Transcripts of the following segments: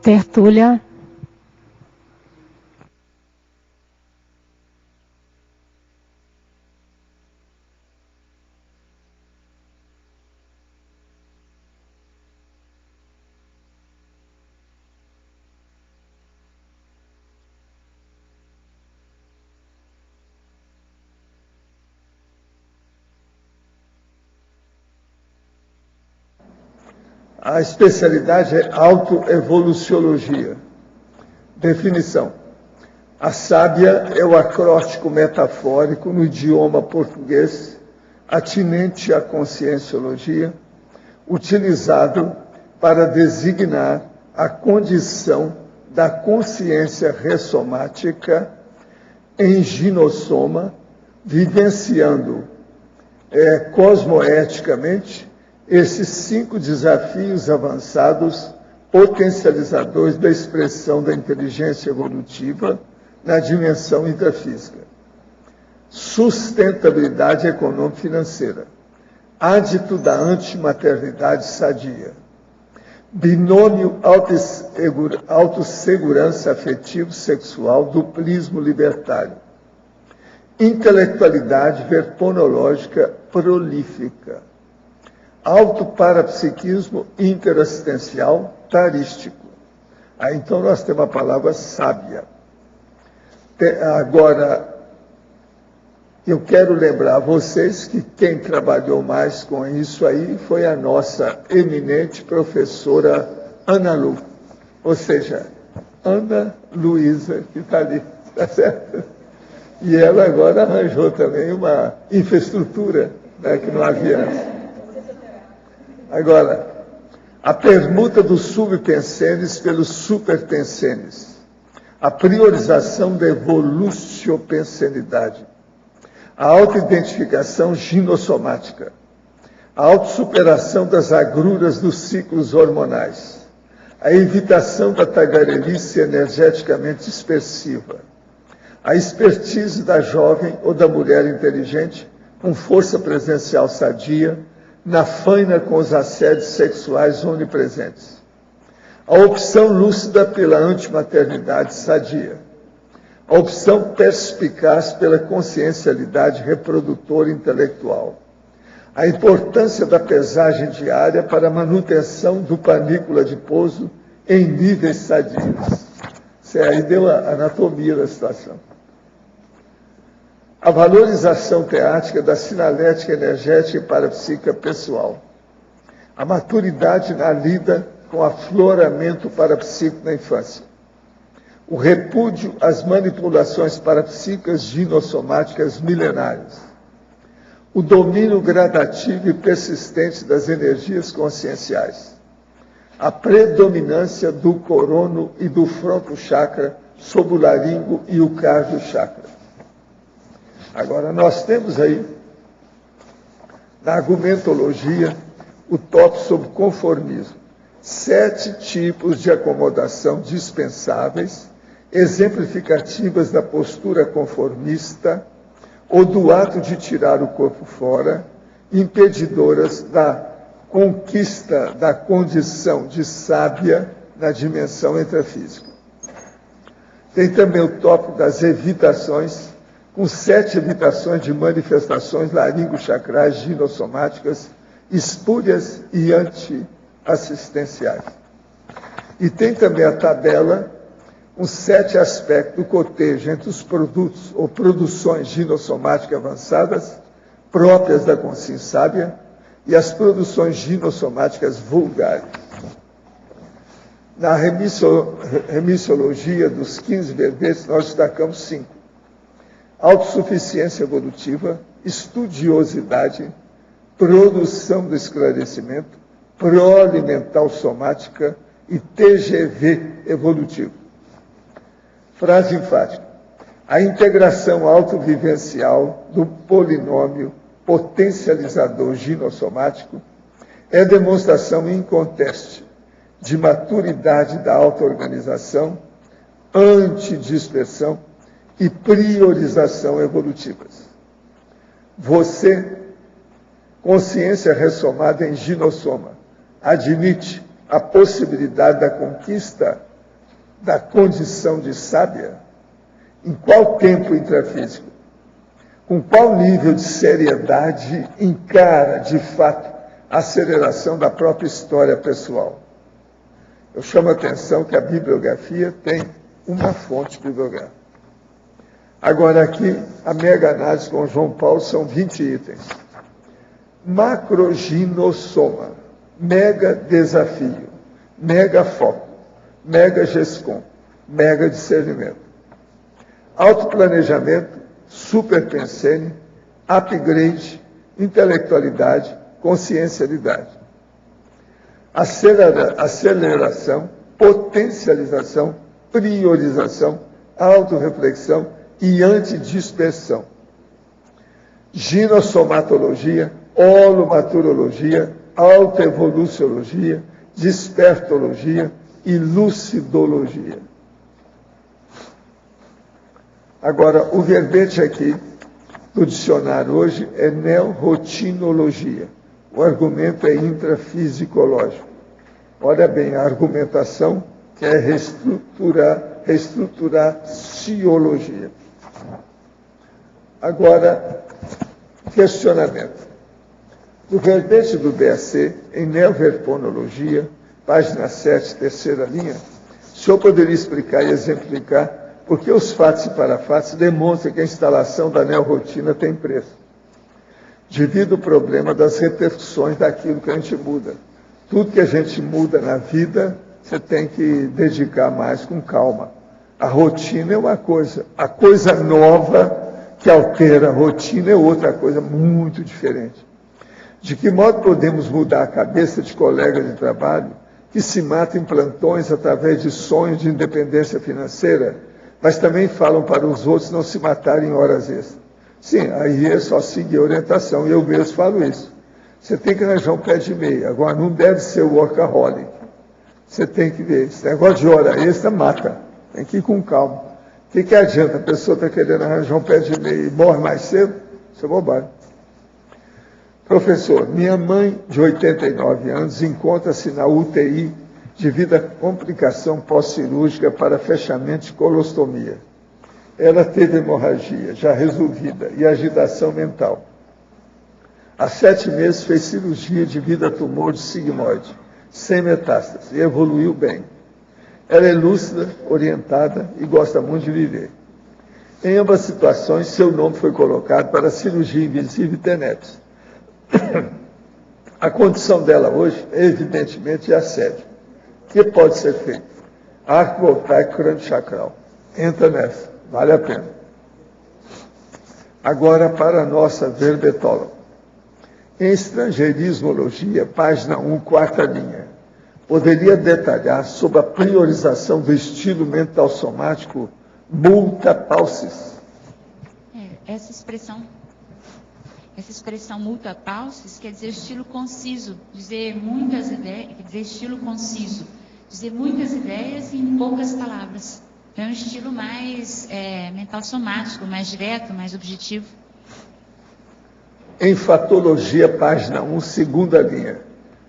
Tertúlia. A especialidade é autoevoluciologia. Definição. A sábia é o acróstico metafórico no idioma português, atinente à conscienciologia, utilizado para designar a condição da consciência ressomática em ginossoma, vivenciando cosmoeticamente esses 5 desafios avançados potencializadores da expressão da inteligência evolutiva na dimensão intrafísica. Sustentabilidade econômico-financeira, ádito da antimaternidade sadia, binômio autossegurança afetivo-sexual do prismo libertário, intelectualidade verponológica prolífica, autoparapsiquismo interassistencial tarístico. Aí então nós temos a palavra sábia. Agora, eu quero lembrar a vocês que quem trabalhou mais com isso aí foi a nossa eminente professora Ana Lu, ou seja, Ana Luísa, que está ali, tá certo? E ela agora arranjou também uma infraestrutura, né, que não havia antes. Agora, a permuta dos subpensenes pelos superpensenes, a priorização da evoluciopensenidade, a autoidentificação ginossomática, a autossuperação das agruras dos ciclos hormonais, a evitação da tagarelice energeticamente dispersiva, a expertise da jovem ou da mulher inteligente com força presencial sadia, na faina com os assédios sexuais onipresentes. A opção lúcida pela antimaternidade sadia. A opção perspicaz pela consciencialidade reprodutora intelectual. A importância da pesagem diária para a manutenção do panícula de pouso em níveis sadios. Isso aí deu a anatomia da situação. A valorização teática da sinalética energética e parapsíquica pessoal. A maturidade na lida com afloramento parapsíquico na infância. O repúdio às manipulações parapsíquicas ginossomáticas milenárias. O domínio gradativo e persistente das energias conscienciais. A predominância do corono e do fronto chakra sobre o laringo e o cardio chakra. Agora, nós temos aí, na argumentologia, o tópico sobre conformismo. 7 tipos de acomodação dispensáveis, exemplificativas da postura conformista ou do ato de tirar o corpo fora, impedidoras da conquista da condição de sábia na dimensão intrafísica. Tem também o tópico das evitações, com 7 evitações de manifestações laringo-chacrais ginossomáticas espúrias e anti-assistenciais. E tem também a tabela com 7 aspectos do cotejo entre os produtos ou produções ginossomáticas avançadas, próprias da consciência sábia, e as produções ginossomáticas vulgares. Na remissiologia dos 15 verbetes, nós destacamos 5. Autossuficiência evolutiva, estudiosidade, produção do esclarecimento, pró-alimental somática e TGV evolutivo. Frase enfática. A integração autovivencial do polinômio potencializador ginossomático é demonstração inconteste de maturidade da auto-organização, antidispersão e priorização evolutivas. Você, consciência ressomada em ginossoma, admite a possibilidade da conquista da condição de sábia? Em qual tempo intrafísico? Com qual nível de seriedade encara, de fato, a aceleração da própria história pessoal? Eu chamo a atenção que a bibliografia tem uma fonte bibliográfica. Agora aqui, a mega análise com João Paulo são 20 itens. Macroginossoma, mega desafio, mega foco, mega gescom, mega discernimento. Autoplanejamento, superpensene, upgrade, intelectualidade, consciencialidade. Aceleração, potencialização, priorização, autorreflexão e antidispersão. Ginossomatologia, holomaturologia, autoevoluciologia, despertologia e lucidologia. Agora, o verbete aqui do dicionário hoje é neorotinologia. O argumento é intrafisicológico. Olha bem, a argumentação que é reestruturar ciologia. Agora, questionamento. O verbete do BAC, em neoverponologia, página 7, terceira linha, o senhor poderia explicar e exemplificar por que os fatos e parafatos demonstram que a instalação da neorotina tem preço, devido ao problema das repercussões daquilo que a gente muda. Tudo que a gente muda na vida, você tem que dedicar mais com calma. A rotina é uma coisa, a coisa nova que altera a rotina é outra coisa muito diferente. De que modo podemos mudar a cabeça de colegas de trabalho que se matam em plantões através de sonhos de independência financeira, mas também falam para os outros não se matarem em horas extras? Sim, aí é só seguir a orientação, e eu mesmo falo isso. Você tem que arranjar um pé de meia, agora não deve ser o workaholic. Você tem que ver, esse negócio de hora extra mata, tem que ir com calma. O que adianta? A pessoa está querendo arranjar um pé de meia e morre mais cedo? Isso é bobagem. Professor, minha mãe, de 89 anos, encontra-se na UTI devido a complicação pós-cirúrgica para fechamento de colostomia. Ela teve hemorragia já resolvida e agitação mental. Há 7 meses fez cirurgia devido a tumor de sigmoide, sem metástase, e evoluiu bem. Ela é lúcida, orientada e gosta muito de viver. Em ambas situações, seu nome foi colocado para cirurgia invisível e TENEPS. A condição dela hoje é evidentemente de assédio. O que pode ser feito? Arco voltaico crânio-chacral. Entra nessa, vale a pena. Agora para a nossa verbetóloga. Em estrangeirismologia, página 1, quarta linha, poderia detalhar sobre a priorização do estilo mental somático multa paucis? Essa expressão multa paucis quer dizer estilo conciso, dizer muitas ideias, quer dizer estilo conciso, dizer muitas ideias em poucas palavras. Então é um estilo mais mental somático, mais direto, mais objetivo. Enfatologia, página 1, segunda linha.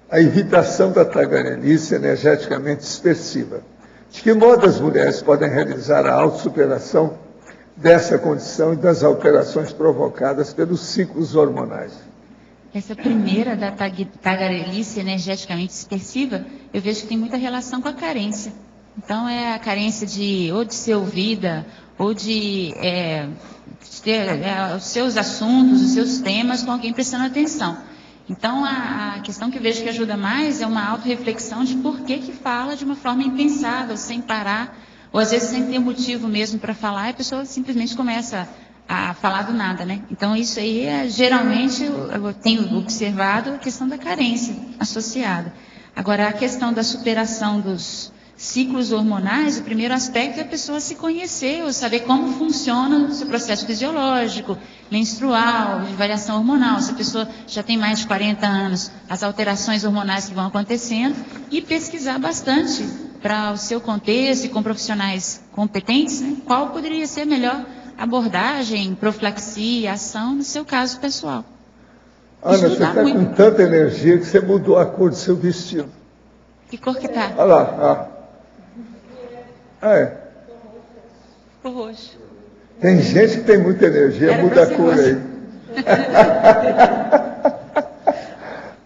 A evitação da tagarelice energeticamente dispersiva. De que modo as mulheres podem realizar a autossuperação dessa condição e das alterações provocadas pelos ciclos hormonais? Essa primeira da tagarelice energeticamente dispersiva, eu vejo que tem muita relação com a carência. Então é a carência de ser ouvida, ou de ter os seus assuntos, os seus temas com alguém prestando atenção. Então a questão que eu vejo que ajuda mais é uma autorreflexão de por que fala de uma forma impensável, sem parar, ou às vezes sem ter motivo mesmo para falar, e a pessoa simplesmente começa a falar do nada, né? Então isso aí geralmente eu tenho observado a questão da carência associada. Agora a questão da superação dos ciclos hormonais, o primeiro aspecto é a pessoa se conhecer, ou saber como funciona o seu processo fisiológico, menstrual, de variação hormonal. Se a pessoa já tem mais de 40 anos, as alterações hormonais que vão acontecendo, e pesquisar bastante para o seu contexto e com profissionais competentes, né, qual poderia ser a melhor abordagem, profilaxia, ação no seu caso pessoal. Ana, você está com tanta energia que você mudou a cor do seu vestido. Que cor que tá? Olha lá, ó. É. O roxo. Tem gente que tem muita energia, muda a cor aí.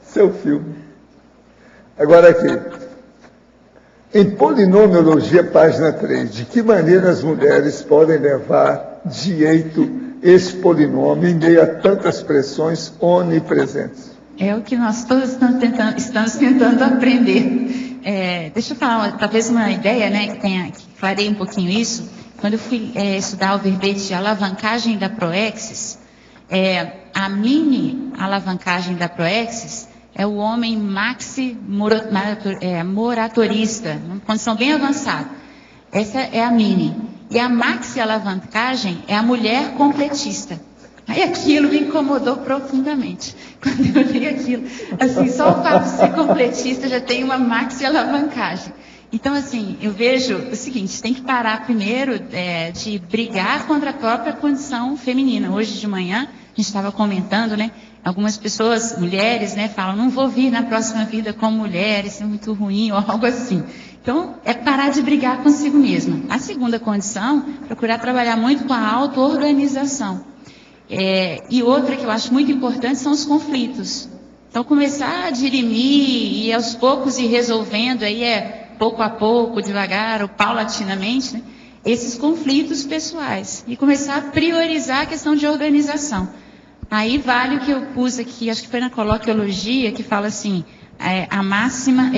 Seu filme. Agora aqui. Em Polinomiologia, página 3, de que maneira as mulheres podem levar direito esse polinômio em meio a tantas pressões onipresentes? É o que nós todos estamos tentando aprender. Deixa eu falar, talvez uma ideia, né, que clarei um pouquinho isso. Quando eu fui estudar o verbete de alavancagem da proexis, a mini alavancagem da proexis é o homem moratorista, uma condição bem avançada. Essa é a mini. E a maxi alavancagem é a mulher completista. Aí aquilo me incomodou profundamente. Quando eu li aquilo, assim, só o fato de ser completista já tem uma maxi alavancagem. Então, assim, eu vejo o seguinte, tem que parar primeiro de brigar contra a própria condição feminina. Hoje de manhã, a gente estava comentando, né? Algumas pessoas, mulheres, né, falam, não vou vir na próxima vida como mulher, isso é muito ruim, ou algo assim. Então, é parar de brigar consigo mesma. A segunda condição, procurar trabalhar muito com a auto-organização. E outra que eu acho muito importante são os conflitos. Então, começar a dirimir e aos poucos ir resolvendo, aí pouco a pouco, devagar, ou paulatinamente, né, esses conflitos pessoais. E começar a priorizar a questão de organização. Aí vale o que eu pus aqui, acho que foi na coloquiologia, que fala assim, a máxima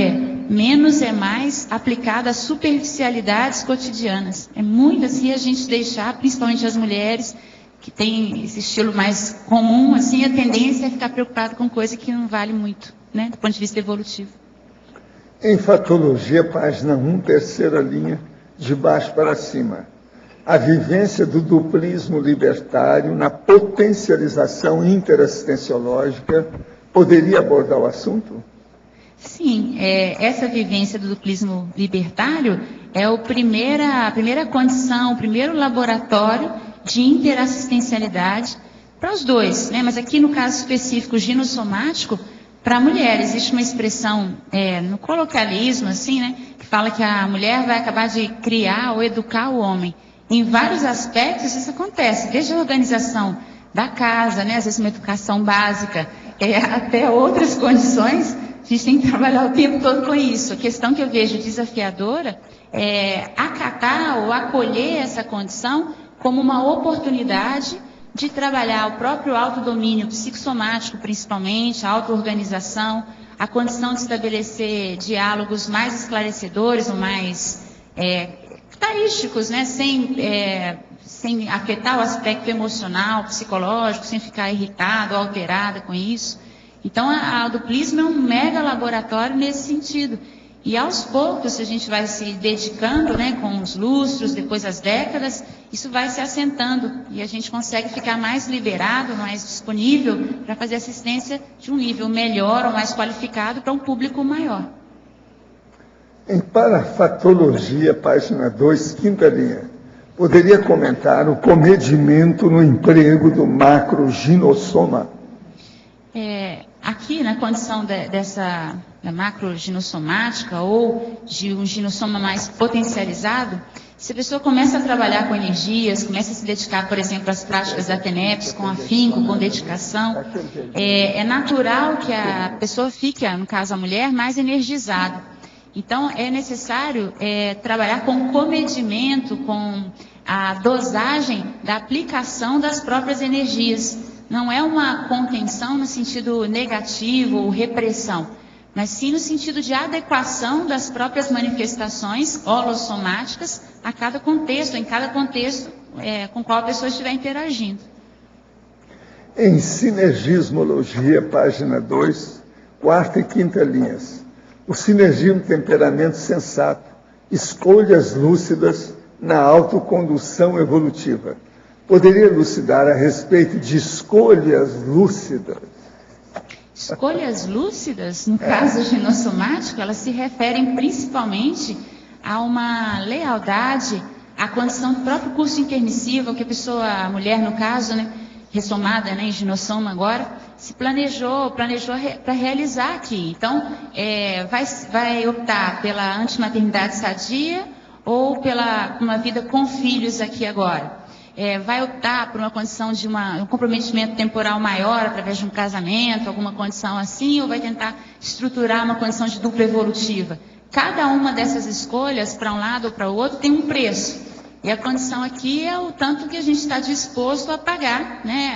menos é mais aplicada às superficialidades cotidianas. É muito assim a gente deixar, principalmente as mulheres, que têm esse estilo mais comum, assim, a tendência é ficar preocupado com coisa que não vale muito, né, do ponto de vista evolutivo. Em Fatologia, página 1, terceira linha, de baixo para cima. A vivência do duplismo libertário na potencialização interassistenciológica poderia abordar o assunto? Sim, essa vivência do duplismo libertário é a primeira condição, o primeiro laboratório de interassistencialidade para os dois, né? Mas aqui no caso específico ginossomático, para mulheres. Existe uma expressão no coloquialismo, assim, né, que fala que a mulher vai acabar de criar ou educar o homem. Em vários aspectos isso acontece, desde a organização da casa, né, às vezes uma educação básica, até outras condições, a gente tem que trabalhar o tempo todo com isso. A questão que eu vejo desafiadora é acatar ou acolher essa condição como uma oportunidade de trabalhar o próprio autodomínio psicossomático, principalmente, a auto-organização, a condição de estabelecer diálogos mais esclarecedores ou mais carísticos, né? Sem afetar o aspecto emocional, psicológico, sem ficar irritado ou alterada com isso. Então, o duplismo é um mega laboratório nesse sentido. E aos poucos, se a gente vai se dedicando, né, com os lustros, depois as décadas, isso vai se assentando e a gente consegue ficar mais liberado, mais disponível para fazer assistência de um nível melhor ou mais qualificado para um público maior. Em Parafatologia, página 2, quinta linha, poderia comentar o comedimento no emprego do macroginossoma? Aqui, na condição da macroginossomática ou de um ginossoma mais potencializado, se a pessoa começa a trabalhar com energias, começa a se dedicar, por exemplo, às práticas da TENEPS, com afinco, com dedicação, é natural que a pessoa fique, no caso a mulher, mais energizada. Então, é necessário trabalhar com comedimento, com a dosagem da aplicação das próprias energias. Não é uma contenção no sentido negativo ou repressão, mas sim no sentido de adequação das próprias manifestações holossomáticas a cada contexto, em cada contexto com qual a pessoa estiver interagindo. Em Sinergismologia, página 2, quarta e quinta linhas. O sinergismo temperamento sensato, escolhas lúcidas na autocondução evolutiva. Poderia elucidar a respeito de escolhas lúcidas? Escolhas lúcidas, no caso ginossomático, elas se referem principalmente a uma lealdade à condição do próprio curso intermissivo, que a mulher no caso, né, ressomada, né, em ginossoma agora, se planejou para realizar aqui. Então, vai optar pela antimaternidade sadia ou pela uma vida com filhos aqui agora? Vai optar por uma condição de um comprometimento temporal maior através de um casamento, alguma condição assim, ou vai tentar estruturar uma condição de dupla evolutiva? Cada uma dessas escolhas, para um lado ou para o outro, tem um preço. E a condição aqui é o tanto que a gente está disposto a pagar, né,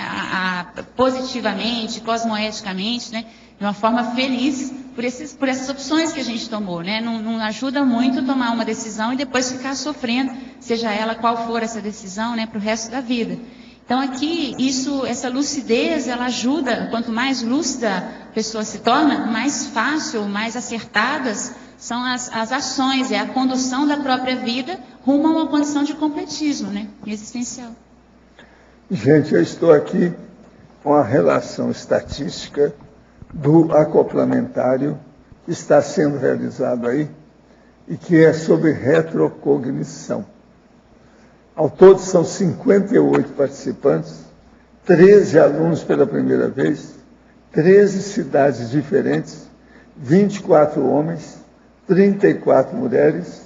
positivamente, cosmoeticamente, né, de uma forma feliz por essas opções que a gente tomou, né? Não ajuda muito tomar uma decisão e depois ficar sofrendo, seja ela qual for essa decisão, né, para o resto da vida. Então aqui, essa lucidez, ela ajuda, quanto mais lúcida a pessoa se torna, mais fácil, mais acertadas são as ações, a condução da própria vida rumo a uma condição de completismo, né, existencial. Gente, eu estou aqui com a relação estatística do acoplamentário que está sendo realizado aí e que é sobre retrocognição. Ao todo são 58 participantes, 13 alunos pela primeira vez, 13 cidades diferentes, 24 homens, 34 mulheres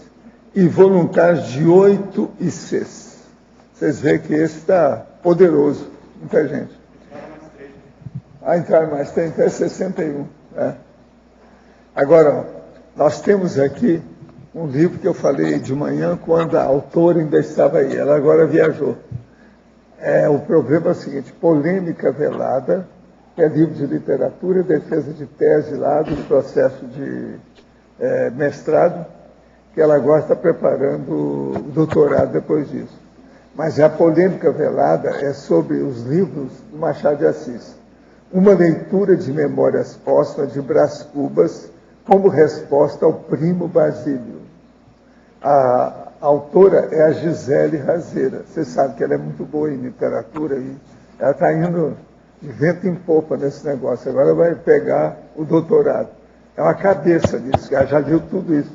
e voluntários de 8 ICs. Vocês veem que esse está poderoso, muita gente. Entraram mais, tem até 61. Né? Agora, ó, nós temos aqui um livro que eu falei de manhã, quando a autora ainda estava aí, ela agora viajou. O problema é o seguinte: Polêmica Velada, que é livro de literatura, defesa de tese lá do processo de mestrado, que ela agora está preparando o doutorado depois disso. Mas a Polêmica Velada é sobre os livros do Machado de Assis. Uma leitura de Memórias Póstumas de Brás Cubas como resposta ao primo Basílio. A autora é a Gisele Razeira. Você sabe que ela é muito boa em literatura e ela está indo de vento em popa nesse negócio. Agora vai pegar o doutorado. É uma cabeça disso, ela já viu tudo isso.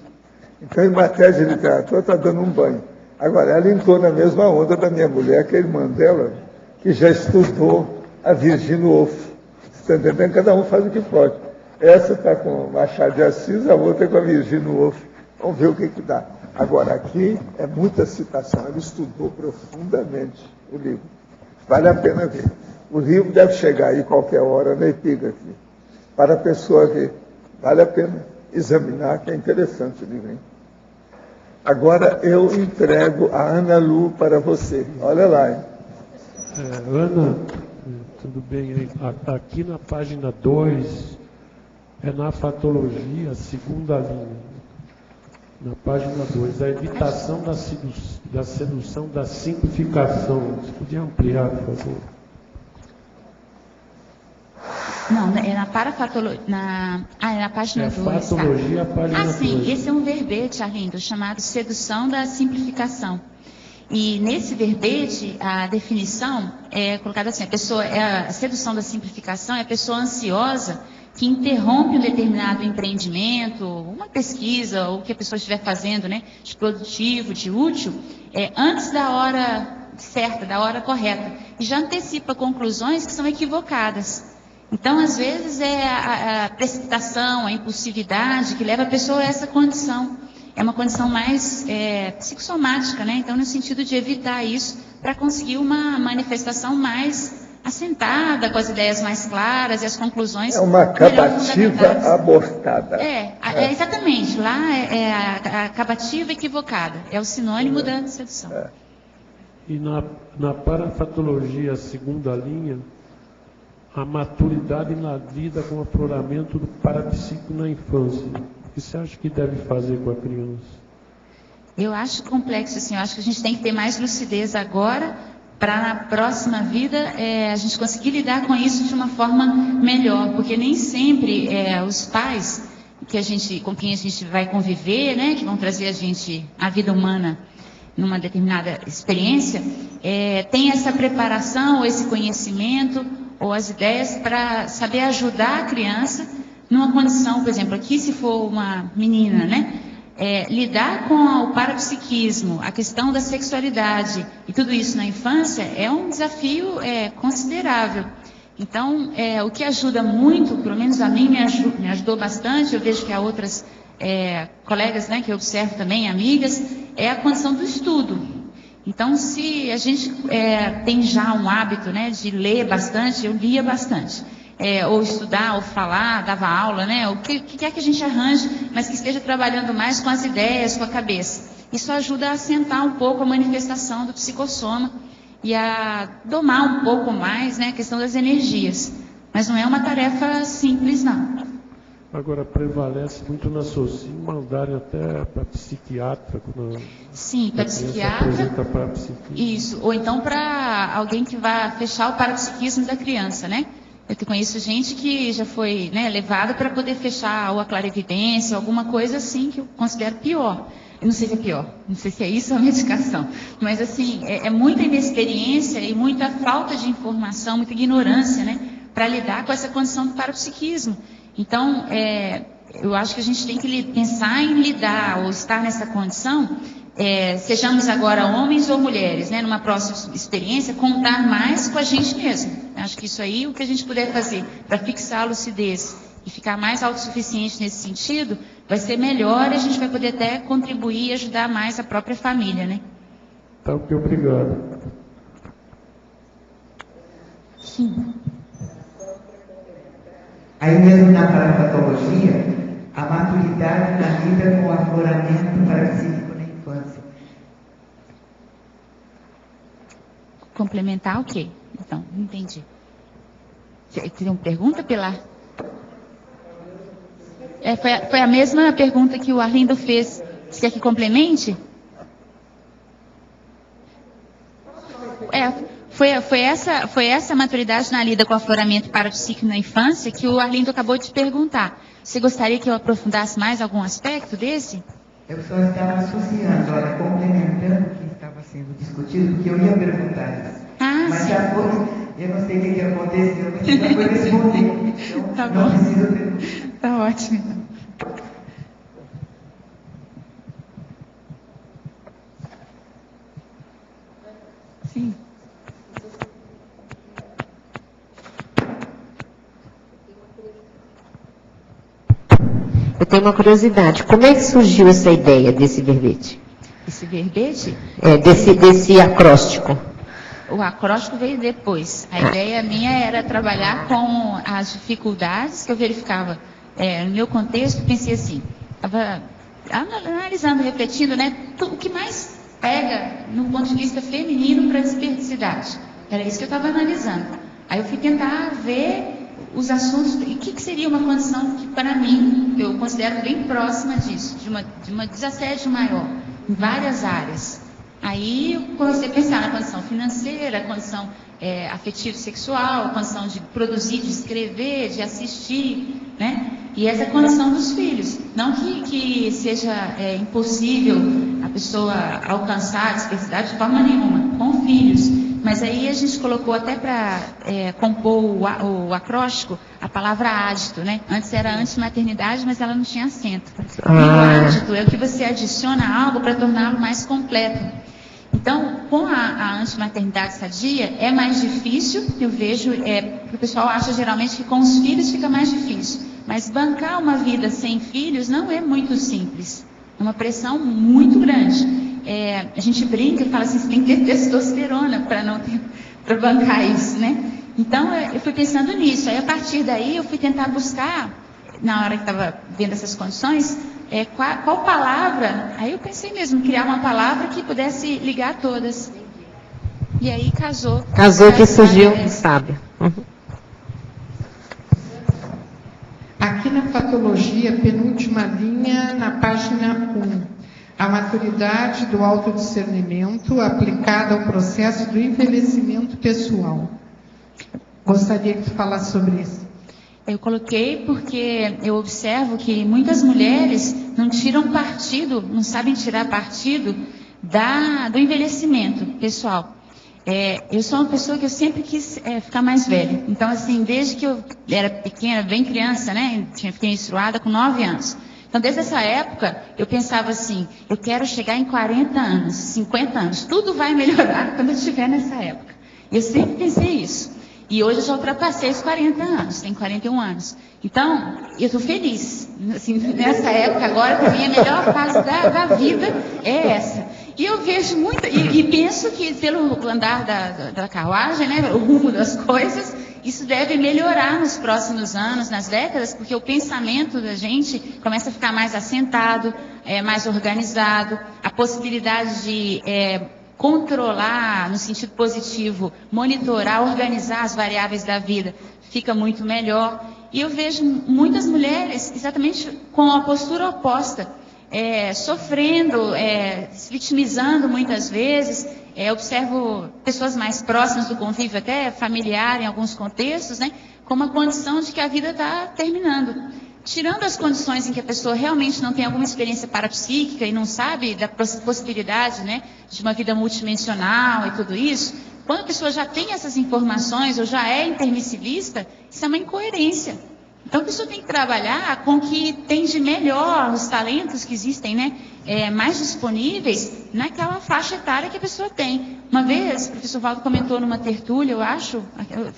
Então, em matéria de literatura, está dando um banho. Agora, ela entrou na mesma onda da minha mulher, que é a irmã dela, que já estudou a Virginia Woolf. Está entendendo? Cada um faz o que pode. Essa está com Machado de Assis, a outra é com a Virginia Woolf. Vamos ver o que dá. Agora, aqui é muita citação. Ela estudou profundamente o livro. Vale a pena ver. O livro deve chegar aí qualquer hora na epígrafe, para a pessoa ver. Vale a pena examinar, que é interessante o livro, hein? Agora eu entrego a Ana Lu para você. Olha lá, hein? Ana, tudo bem aí? Aqui na página 2, na fatologia, segunda linha. Na página 2, a evitação da sedução da simplificação. Você podia ampliar, por favor? Não, é na parafatologia. É na página 2. Fatologia, tá? página 2. Sim, esse é um verbete, Arlindo, chamado sedução da simplificação. E nesse verbete, a definição é colocada assim: a sedução da simplificação é a pessoa ansiosa que interrompe um determinado empreendimento, uma pesquisa, ou o que a pessoa estiver fazendo, né, de produtivo, de útil, antes da hora certa, da hora correta, e já antecipa conclusões que são equivocadas. Então, às vezes, é a precipitação, a impulsividade que leva a pessoa a essa condição. É uma condição mais psicossomática, né? Então, no sentido de evitar isso, para conseguir uma manifestação mais assentada, com as ideias mais claras e as conclusões. É uma acabativa abortada. Exatamente. Lá é a acabativa equivocada. É o sinônimo da sedução. E na parafatologia, segunda linha, a maturidade na vida com o afloramento do parapsíquico na infância. O que você acha que deve fazer com a criança? Eu acho complexo, assim. Eu acho que a gente tem que ter mais lucidez agora, para na próxima vida a gente conseguir lidar com isso de uma forma melhor, porque nem sempre os pais com quem a gente vai conviver, né, que vão trazer a vida humana numa determinada experiência, tem essa preparação, ou esse conhecimento, ou as ideias para saber ajudar a criança numa condição, por exemplo, aqui se for uma menina, né? Lidar com o parapsiquismo, a questão da sexualidade e tudo isso na infância é um desafio considerável. Então, o que ajuda muito, pelo menos a mim me ajudou bastante, eu vejo que há outras colegas, né, que eu observo também, amigas, é a condição do estudo. Então, se a gente tem já um hábito, né, de ler bastante, eu lia bastante. Ou estudar, ou falar, dava aula, né? O que quer que a gente arranje, mas que esteja trabalhando mais com as ideias, com a cabeça. Isso ajuda a assentar um pouco a manifestação do psicossoma e a domar um pouco mais, né, a questão das energias. Mas não é uma tarefa simples, não. Agora, prevalece muito na SOCIM mandarem até para psiquiatra. Sim, para psiquiatra. Para psiquiatra. Isso, ou então para alguém que vá fechar o parapsiquismo da criança, né? Eu conheço gente que já foi, né, levada para poder fechar ou a clarividência, alguma coisa assim que eu considero pior. Eu não sei se é pior, não sei se é isso ou a medicação, mas assim, é muita inexperiência e muita falta de informação, muita ignorância, né, para lidar com essa condição do parapsiquismo. Então, eu acho que a gente tem que pensar em lidar ou estar nessa condição, sejamos agora homens ou mulheres, né, numa próxima experiência, contar mais com a gente mesmo. Acho que isso aí, o que a gente puder fazer para fixar a lucidez e ficar mais autossuficiente nesse sentido, vai ser melhor e a gente vai poder até contribuir e ajudar mais a própria família, né? Tá, ok, obrigado. Sim. Aí mesmo na parapatologia, a maturidade na vida com o afloramento parapsíquico na infância. Complementar o quê? Então, não entendi. Tem uma pergunta, Pilar? Foi a mesma pergunta que o Arlindo fez. Você quer que complemente? Foi essa maturidade na lida com o afloramento parapsíquico na infância que o Arlindo acabou de perguntar. Você gostaria que eu aprofundasse mais algum aspecto desse? Eu só estava associando, olha, complementando o que estava sendo discutido, porque eu ia perguntar isso. Mas sim. Já foi, eu não sei o que aconteceu, mas já foi responder. Então, tá não bom. preciso perguntar. Tá ótimo. Sim. Eu tenho uma curiosidade. Como é que surgiu essa ideia desse verbete? Esse verbete? Desse acróstico. O acróstico veio depois. A ideia minha era trabalhar com as dificuldades que eu verificava. No meu contexto, pensei assim, estava analisando, refletindo, né, o que mais pega no ponto de vista feminino para a desperdicidade. Era isso que eu estava analisando. Aí eu fui tentar ver os assuntos, e o que seria uma condição que, para mim, eu considero bem próxima disso, de uma desassédio maior, em várias áreas. Aí eu comecei a pensar na condição financeira, a condição afetivo-sexual, a condição de produzir, de escrever, de assistir, né? E essa condição dos filhos. Não que seja impossível a pessoa alcançar a dispersidade de forma nenhuma, com filhos. Mas aí a gente colocou até para compor o acróstico a palavra ádito, né? Antes era antimaternidade, mas ela não tinha acento. E o ádito é o que você adiciona a algo para torná-lo mais completo. Então, com a antimaternidade sadia, é mais difícil, eu vejo, o pessoal acha geralmente que com os filhos fica mais difícil. Mas bancar uma vida sem filhos não é muito simples. É uma pressão muito grande. A gente brinca e fala assim, você tem que ter testosterona para bancar isso, né? Então, eu fui pensando nisso. Aí, a partir daí, eu fui tentar buscar, na hora que estava vendo essas condições, qual palavra. Aí eu pensei mesmo, criar uma palavra que pudesse ligar todas. E aí casou. Casou que surgiu, sabe? Aqui na patologia, penúltima linha, na página 1. A maturidade do autodiscernimento aplicada ao processo do envelhecimento pessoal. Gostaria que falasse sobre isso. Eu coloquei porque eu observo que muitas mulheres não tiram partido, não sabem tirar partido do envelhecimento pessoal. Eu sou uma pessoa que eu sempre quis ficar mais velha. Então, assim, desde que eu era pequena, bem criança, né? Fiquei menstruada com 9 anos. Então, desde essa época, eu pensava assim, eu quero chegar em 40 anos, 50 anos. Tudo vai melhorar quando eu estiver nessa época. Eu sempre pensei isso. E hoje eu já ultrapassei os 40 anos, tenho 41 anos. Então, eu estou feliz. Assim, nessa época agora, para mim, a melhor fase da vida é essa. E eu vejo muito, e penso que pelo andar da carruagem, né, o rumo das coisas, isso deve melhorar nos próximos anos, nas décadas, porque o pensamento da gente começa a ficar mais assentado, mais organizado, a possibilidade de controlar, no sentido positivo, monitorar, organizar as variáveis da vida, fica muito melhor. E eu vejo muitas mulheres exatamente com a postura oposta, sofrendo, se vitimizando muitas vezes. Observo pessoas mais próximas do convívio, até familiar em alguns contextos, né, com uma condição de que a vida está terminando. Tirando as condições em que a pessoa realmente não tem alguma experiência parapsíquica e não sabe da possibilidade, né, de uma vida multidimensional e tudo isso, quando a pessoa já tem essas informações ou já é intermissivista, isso é uma incoerência. Então, a pessoa tem que trabalhar com o que tem de melhor, os talentos que existem, né, mais disponíveis naquela faixa etária que a pessoa tem. Uma vez, o professor Valdo comentou numa tertúlia, eu acho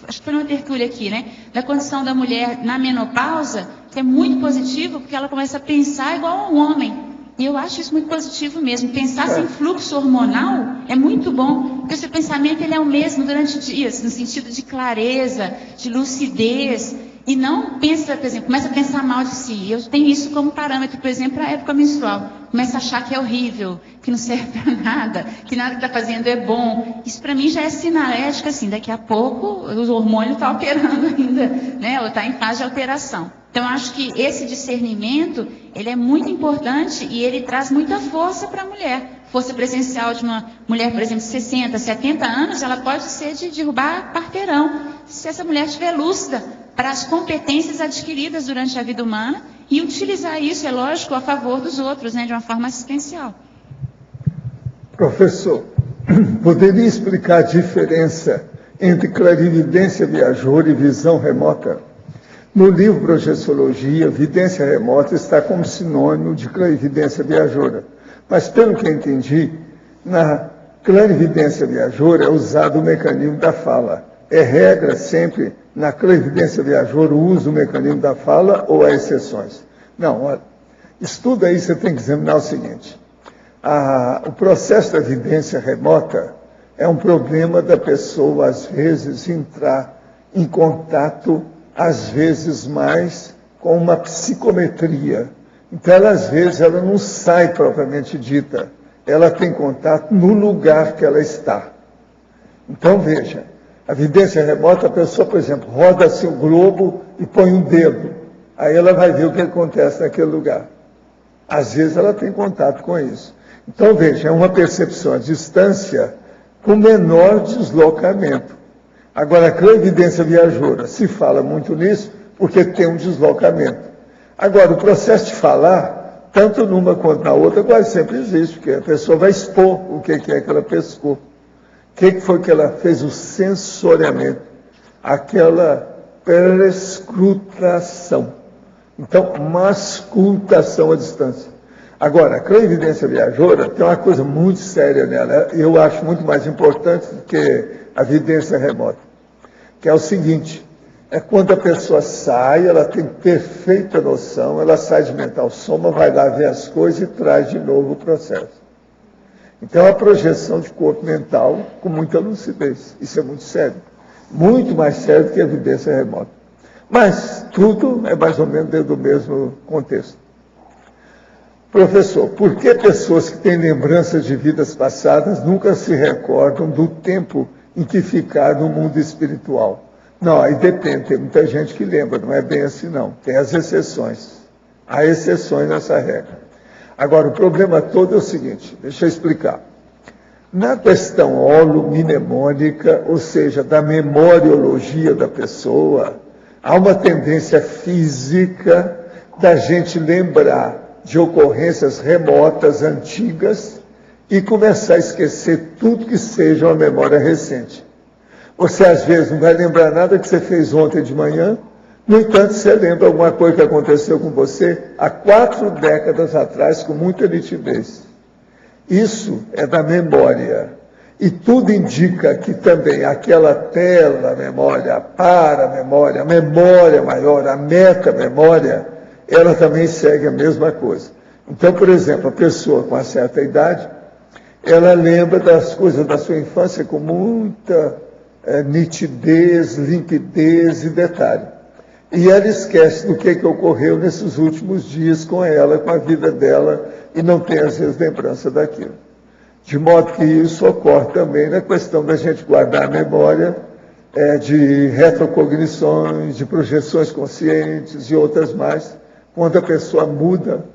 que foi numa tertúlia aqui, né, da condição da mulher na menopausa, que é muito positivo, porque ela começa a pensar igual a um homem. E eu acho isso muito positivo mesmo. Pensar sem fluxo hormonal é muito bom, porque o seu pensamento ele é o mesmo durante dias, no sentido de clareza, de lucidez. E não pensa, por exemplo, começa a pensar mal de si. Eu tenho isso como parâmetro, por exemplo, para a época menstrual. Começa a achar que é horrível, que não serve para nada, que nada que está fazendo é bom. Isso para mim já é sinalético, assim, daqui a pouco o hormônio está operando ainda, né? Ou está em fase de alteração. Então, acho que esse discernimento, ele é muito importante e ele traz muita força para a mulher. Força presencial de uma mulher, por exemplo, de 60, 70 anos, ela pode ser de derrubar quarteirão, se essa mulher estiver lúcida para as competências adquiridas durante a vida humana e utilizar isso, é lógico, a favor dos outros, né, de uma forma assistencial. Professor, poderia explicar a diferença entre clarividência viajoura e visão remota? No livro Projeciologia, vidência remota está como sinônimo de clarividência viajoura. Mas, pelo que eu entendi, na clarividência viajoura é usado o mecanismo da fala. É regra sempre, na clarividência viajoura, o uso do mecanismo da fala ou há exceções? Não, olha, estuda aí, você tem que examinar o seguinte. O processo da vidência remota é um problema da pessoa, às vezes, entrar em contato, às vezes mais, com uma psicometria. Então, ela, às vezes, ela não sai propriamente dita. Ela tem contato no lugar que ela está. Então, veja, a vidência remota, a pessoa, por exemplo, roda-se o globo e põe um dedo. Aí ela vai ver o que acontece naquele lugar. Às vezes, ela tem contato com isso. Então, veja, é uma percepção à distância com menor deslocamento. Agora, a clarividência viajoura, se fala muito nisso, porque tem um deslocamento. Agora, o processo de falar, tanto numa quanto na outra, quase sempre existe, porque a pessoa vai expor o que é que ela pescou. O que foi que ela fez? O sensoriamento, aquela prescrutação. Então, uma auscultação à distância. Agora, a clarividência viajoura tem uma coisa muito séria nela, eu acho muito mais importante do que a vidência remota, que é o seguinte, é quando a pessoa sai, ela tem perfeita noção, ela sai de mental soma, vai lá ver as coisas e traz de novo o processo. Então, é a projeção de corpo mental com muita lucidez, isso é muito sério, muito mais sério do que a vidência remota. Mas tudo é mais ou menos dentro do mesmo contexto. Professor, por que pessoas que têm lembranças de vidas passadas nunca se recordam do tempo em que ficaram no mundo espiritual? Não, aí depende, tem muita gente que lembra, não é bem assim não, tem as exceções. Há exceções nessa regra. Agora, o problema todo é o seguinte, deixa eu explicar. Na questão holomnemônica, ou seja, da memoriologia da pessoa, há uma tendência física da gente lembrar de ocorrências remotas, antigas, e começar a esquecer tudo que seja uma memória recente. Você, às vezes, não vai lembrar nada que você fez ontem de manhã, no entanto, você lembra alguma coisa que aconteceu com você há 4 décadas atrás, com muita nitidez. Isso é da memória. E tudo indica que também aquela tela memória, a para-memória, a memória maior, a meta-memória, ela também segue a mesma coisa. Então, por exemplo, a pessoa com uma certa idade, ela lembra das coisas da sua infância com muita nitidez, limpidez e detalhe. E ela esquece do que ocorreu nesses últimos dias com ela, com a vida dela, e não tem, às vezes, lembrança daquilo. De modo que isso ocorre também na questão da gente guardar a memória de retrocognições, de projeções conscientes e outras mais, quando a pessoa muda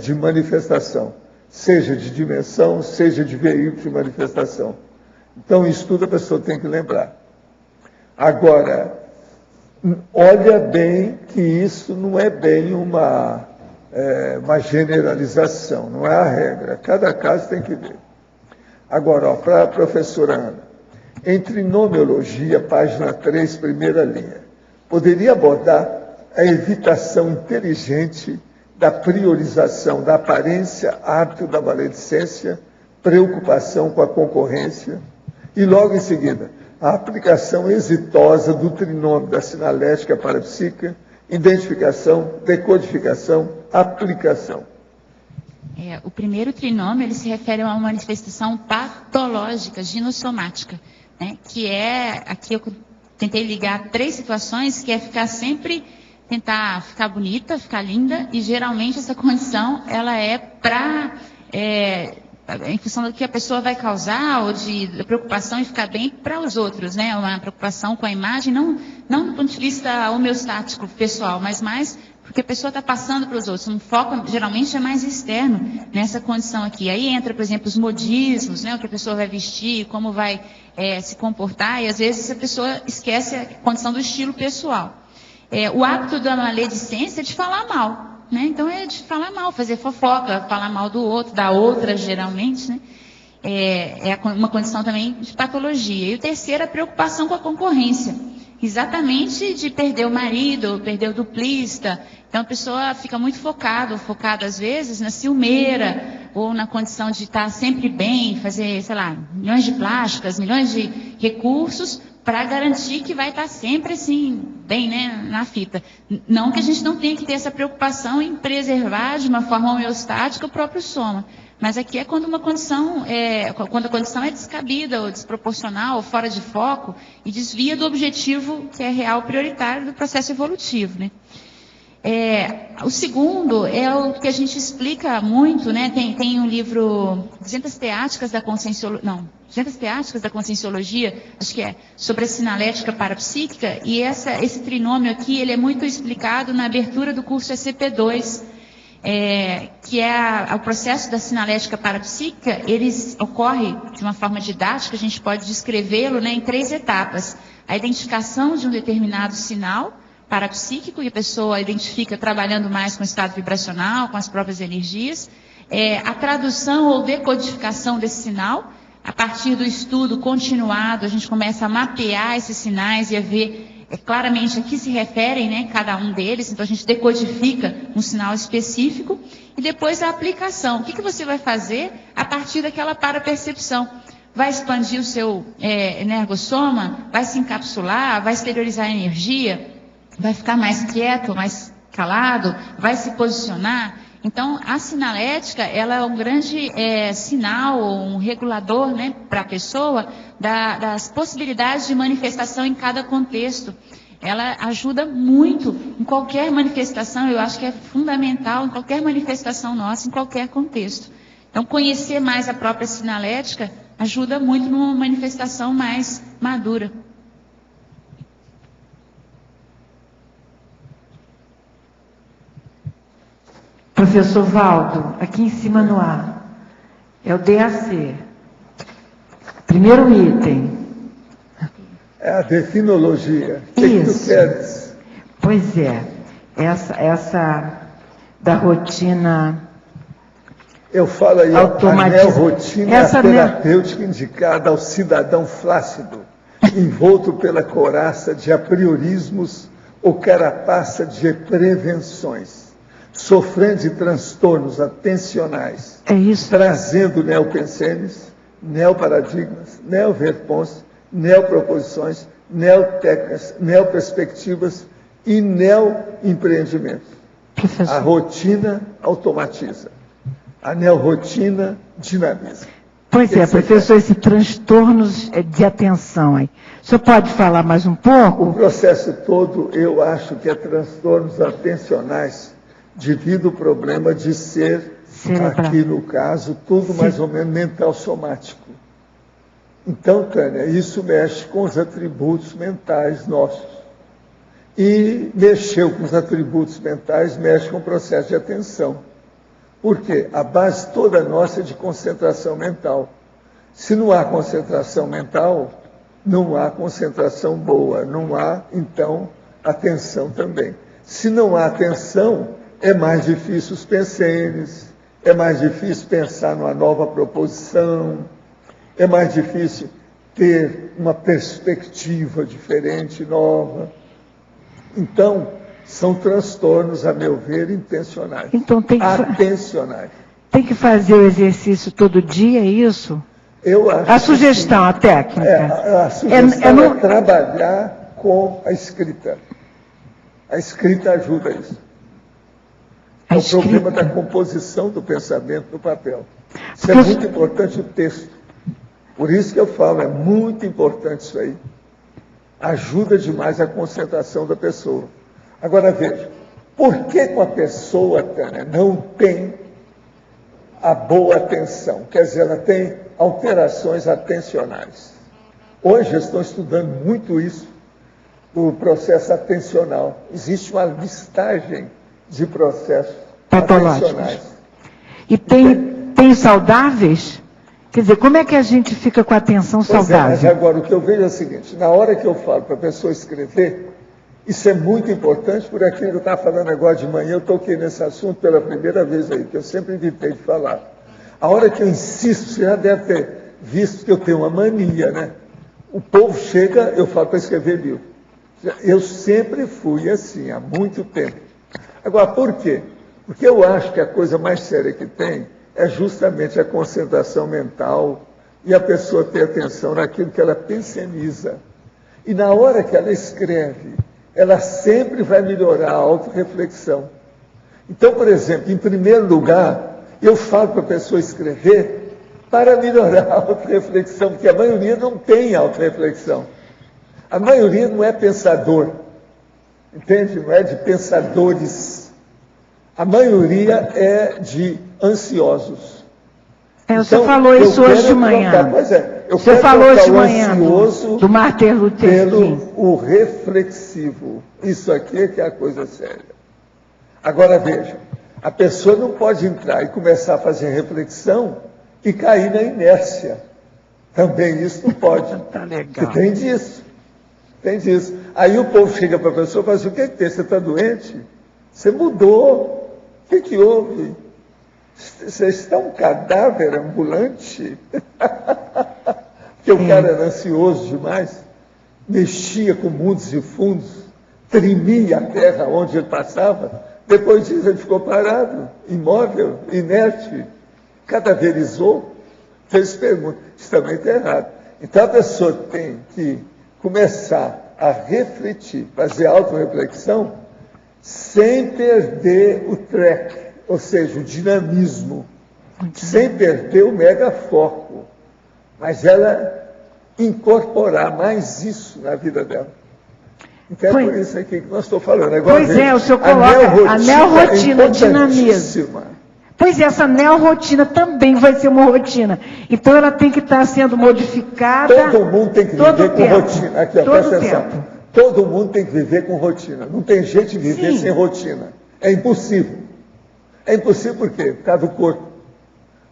de manifestação, seja de dimensão, seja de veículo de manifestação. Então, isso tudo a pessoa tem que lembrar. Agora, olha bem que isso não é bem uma generalização, não é a regra. Cada caso tem que ver. Agora, para a professora Ana, em trinomiologia, página 3, primeira linha, poderia abordar a evitação inteligente da priorização da aparência, hábito da maledicência, preocupação com a concorrência, e logo em seguida, a aplicação exitosa do trinômio da sinalética parapsíquica, identificação, decodificação, aplicação. O primeiro trinômio, ele se refere a uma manifestação patológica, ginossomática, né? Que aqui eu tentei ligar 3 situações, que é tentar ficar bonita, ficar linda, e geralmente essa condição, ela é em função do que a pessoa vai causar, ou da preocupação em ficar bem para os outros, né? Uma preocupação com a imagem, não do ponto de vista homeostático pessoal, mas mais porque a pessoa está passando para os outros. Um foco, geralmente, é mais externo nessa condição aqui. Aí entra, por exemplo, os modismos, né? O que a pessoa vai vestir, como vai se comportar, e às vezes a pessoa esquece a condição do estilo pessoal. O hábito da maledicência é de falar mal. Né? Então é de falar mal, fazer fofoca, falar mal do outro, da outra, geralmente, né? É uma condição também de patologia. E o terceiro, a preocupação com a concorrência. Exatamente de perder o marido, perder o duplista. Então a pessoa fica muito focada às vezes na ciumeira, ou na condição de estar sempre bem, fazer, sei lá, milhões de plásticas, milhões de recursos, para garantir que vai estar sempre assim, bem, né, na fita. Não que a gente não tenha que ter essa preocupação em preservar de uma forma homeostática o próprio soma. Mas aqui é quando quando a condição é descabida, ou desproporcional, ou fora de foco, e desvia do objetivo que é real, prioritário do processo evolutivo, né? O segundo é o que a gente explica muito, né? Tem um livro, 200 teáticas da Conscienciologia, acho que sobre a sinalética parapsíquica, e esse trinômio aqui, ele é muito explicado na abertura do curso SCP-2, que o processo da sinalética parapsíquica, ele ocorre de uma forma didática, a gente pode descrevê-lo, né, em 3 etapas. A identificação de um determinado sinal parapsíquico, e a pessoa identifica trabalhando mais com o estado vibracional, com as próprias energias. A tradução ou decodificação desse sinal, a partir do estudo continuado, a gente começa a mapear esses sinais e a ver claramente a que se referem, né, cada um deles. Então a gente decodifica um sinal específico, e depois a aplicação. O que você vai fazer a partir daquela parapercepção? Vai expandir o seu energossoma? Vai se encapsular? Vai exteriorizar a energia? Vai ficar mais quieto, mais calado? Vai se posicionar? Então, a sinalética, ela é um grande sinal, um regulador, né, para a pessoa, das possibilidades de manifestação em cada contexto. Ela ajuda muito em qualquer manifestação, eu acho que é fundamental em qualquer manifestação nossa, em qualquer contexto. Então, conhecer mais a própria sinalética ajuda muito numa manifestação mais madura. Professor Valdo, aqui em cima no ar, é o DAC. Primeiro item. É a definologia. O que tu queres? Pois é. Essa da rotina. Eu falo aí, a neo-rotina é a terapêutica indicada ao cidadão flácido, envolto pela couraça de apriorismos ou carapaça de prevenções, sofrendo de transtornos atencionais, trazendo neopensenes, neoparadigmas, neoverpons, neoproposições, neotécnicas, neoperspectivas e neoempreendimentos. A rotina automatiza, a neorrotina dinamiza. Pois é, professor, esses transtornos de atenção aí. O senhor pode falar mais um pouco? O processo todo, eu acho que é transtornos atencionais devido ao problema de ser, aqui no caso, tudo mais ou menos mental somático. Então, Tânia, isso mexe com os atributos mentais nossos. E mexeu com os atributos mentais, mexe com o processo de atenção. Por quê? A base toda nossa é de concentração mental. Se não há concentração mental, não há concentração boa, não há, então, atenção também. Se não há atenção, é mais difícil os penseres, é mais difícil pensar numa nova proposição, é mais difícil ter uma perspectiva diferente, nova. Então, são transtornos, a meu ver, intencionais. Então, atencionais. Tem que fazer o exercício todo dia, é isso? Eu acho a sugestão, a técnica. A sugestão é trabalhar com a escrita. A escrita ajuda isso. É o problema da composição do pensamento no papel. Isso é muito importante, o texto. Por isso que eu falo, é muito importante isso aí. Ajuda demais a concentração da pessoa. Agora veja, por que a pessoa, Tânia, não tem a boa atenção? Quer dizer, ela tem alterações atencionais. Hoje estão estudando muito isso, o processo atencional. Existe uma listagem de processos atencionais. E tem saudáveis? Quer dizer, como é que a gente fica com a atenção saudável? Mas agora, o que eu vejo é o seguinte, na hora que eu falo para a pessoa escrever, isso é muito importante, por aquilo que eu estava falando agora de manhã, eu toquei nesse assunto pela primeira vez aí, que eu sempre evitei de falar. A hora que eu insisto, você já deve ter visto que eu tenho uma mania, né? O povo chega, eu falo para escrever livro. Eu sempre fui assim, há muito tempo. Agora, por quê? Porque eu acho que a coisa mais séria que tem é justamente a concentração mental e a pessoa ter atenção naquilo que ela penseniza. E na hora que ela escreve, ela sempre vai melhorar a autorreflexão. Então, por exemplo, em primeiro lugar, eu falo para a pessoa escrever para melhorar a autorreflexão, porque a maioria não tem autorreflexão. A maioria não é pensador, entende? Não é de pensadores. A maioria é de ansiosos. O senhor falou isso hoje de manhã. Pois é, o senhor falou hoje de manhã do Martin Luther King. O reflexivo. Isso aqui é que é a coisa séria. Agora veja, a pessoa não pode entrar e começar a fazer reflexão e cair na inércia. Também isso não pode. Tá legal. Tem disso. Tem disso. Aí o povo chega para a pessoa e fala assim, o que tem? Você está doente? Você mudou. O que houve? Você está um cadáver ambulante? Porque o cara era ansioso demais, mexia com mundos e fundos, tremia a terra onde ele passava. Depois disso ele ficou parado, imóvel, inerte, cadaverizou, fez perguntas. Isso também está errado. Então a pessoa tem que começar a refletir, fazer autorreflexão, sem perder o track, ou seja, o dinamismo, sem perder o megafoco, mas ela incorporar mais isso na vida dela. Então é por isso aqui que nós estamos falando. Agora, pois é, o senhor coloca a neorrotina, dinamismo. Pois é, essa neorrotina também vai ser uma rotina. Então ela tem que estar sendo modificada. Todo mundo tem que viver com rotina. Aqui, ó, presta atenção. Todo mundo tem que viver com rotina. Não tem jeito de viver sem rotina. É impossível. É impossível por quê? Por causa do corpo.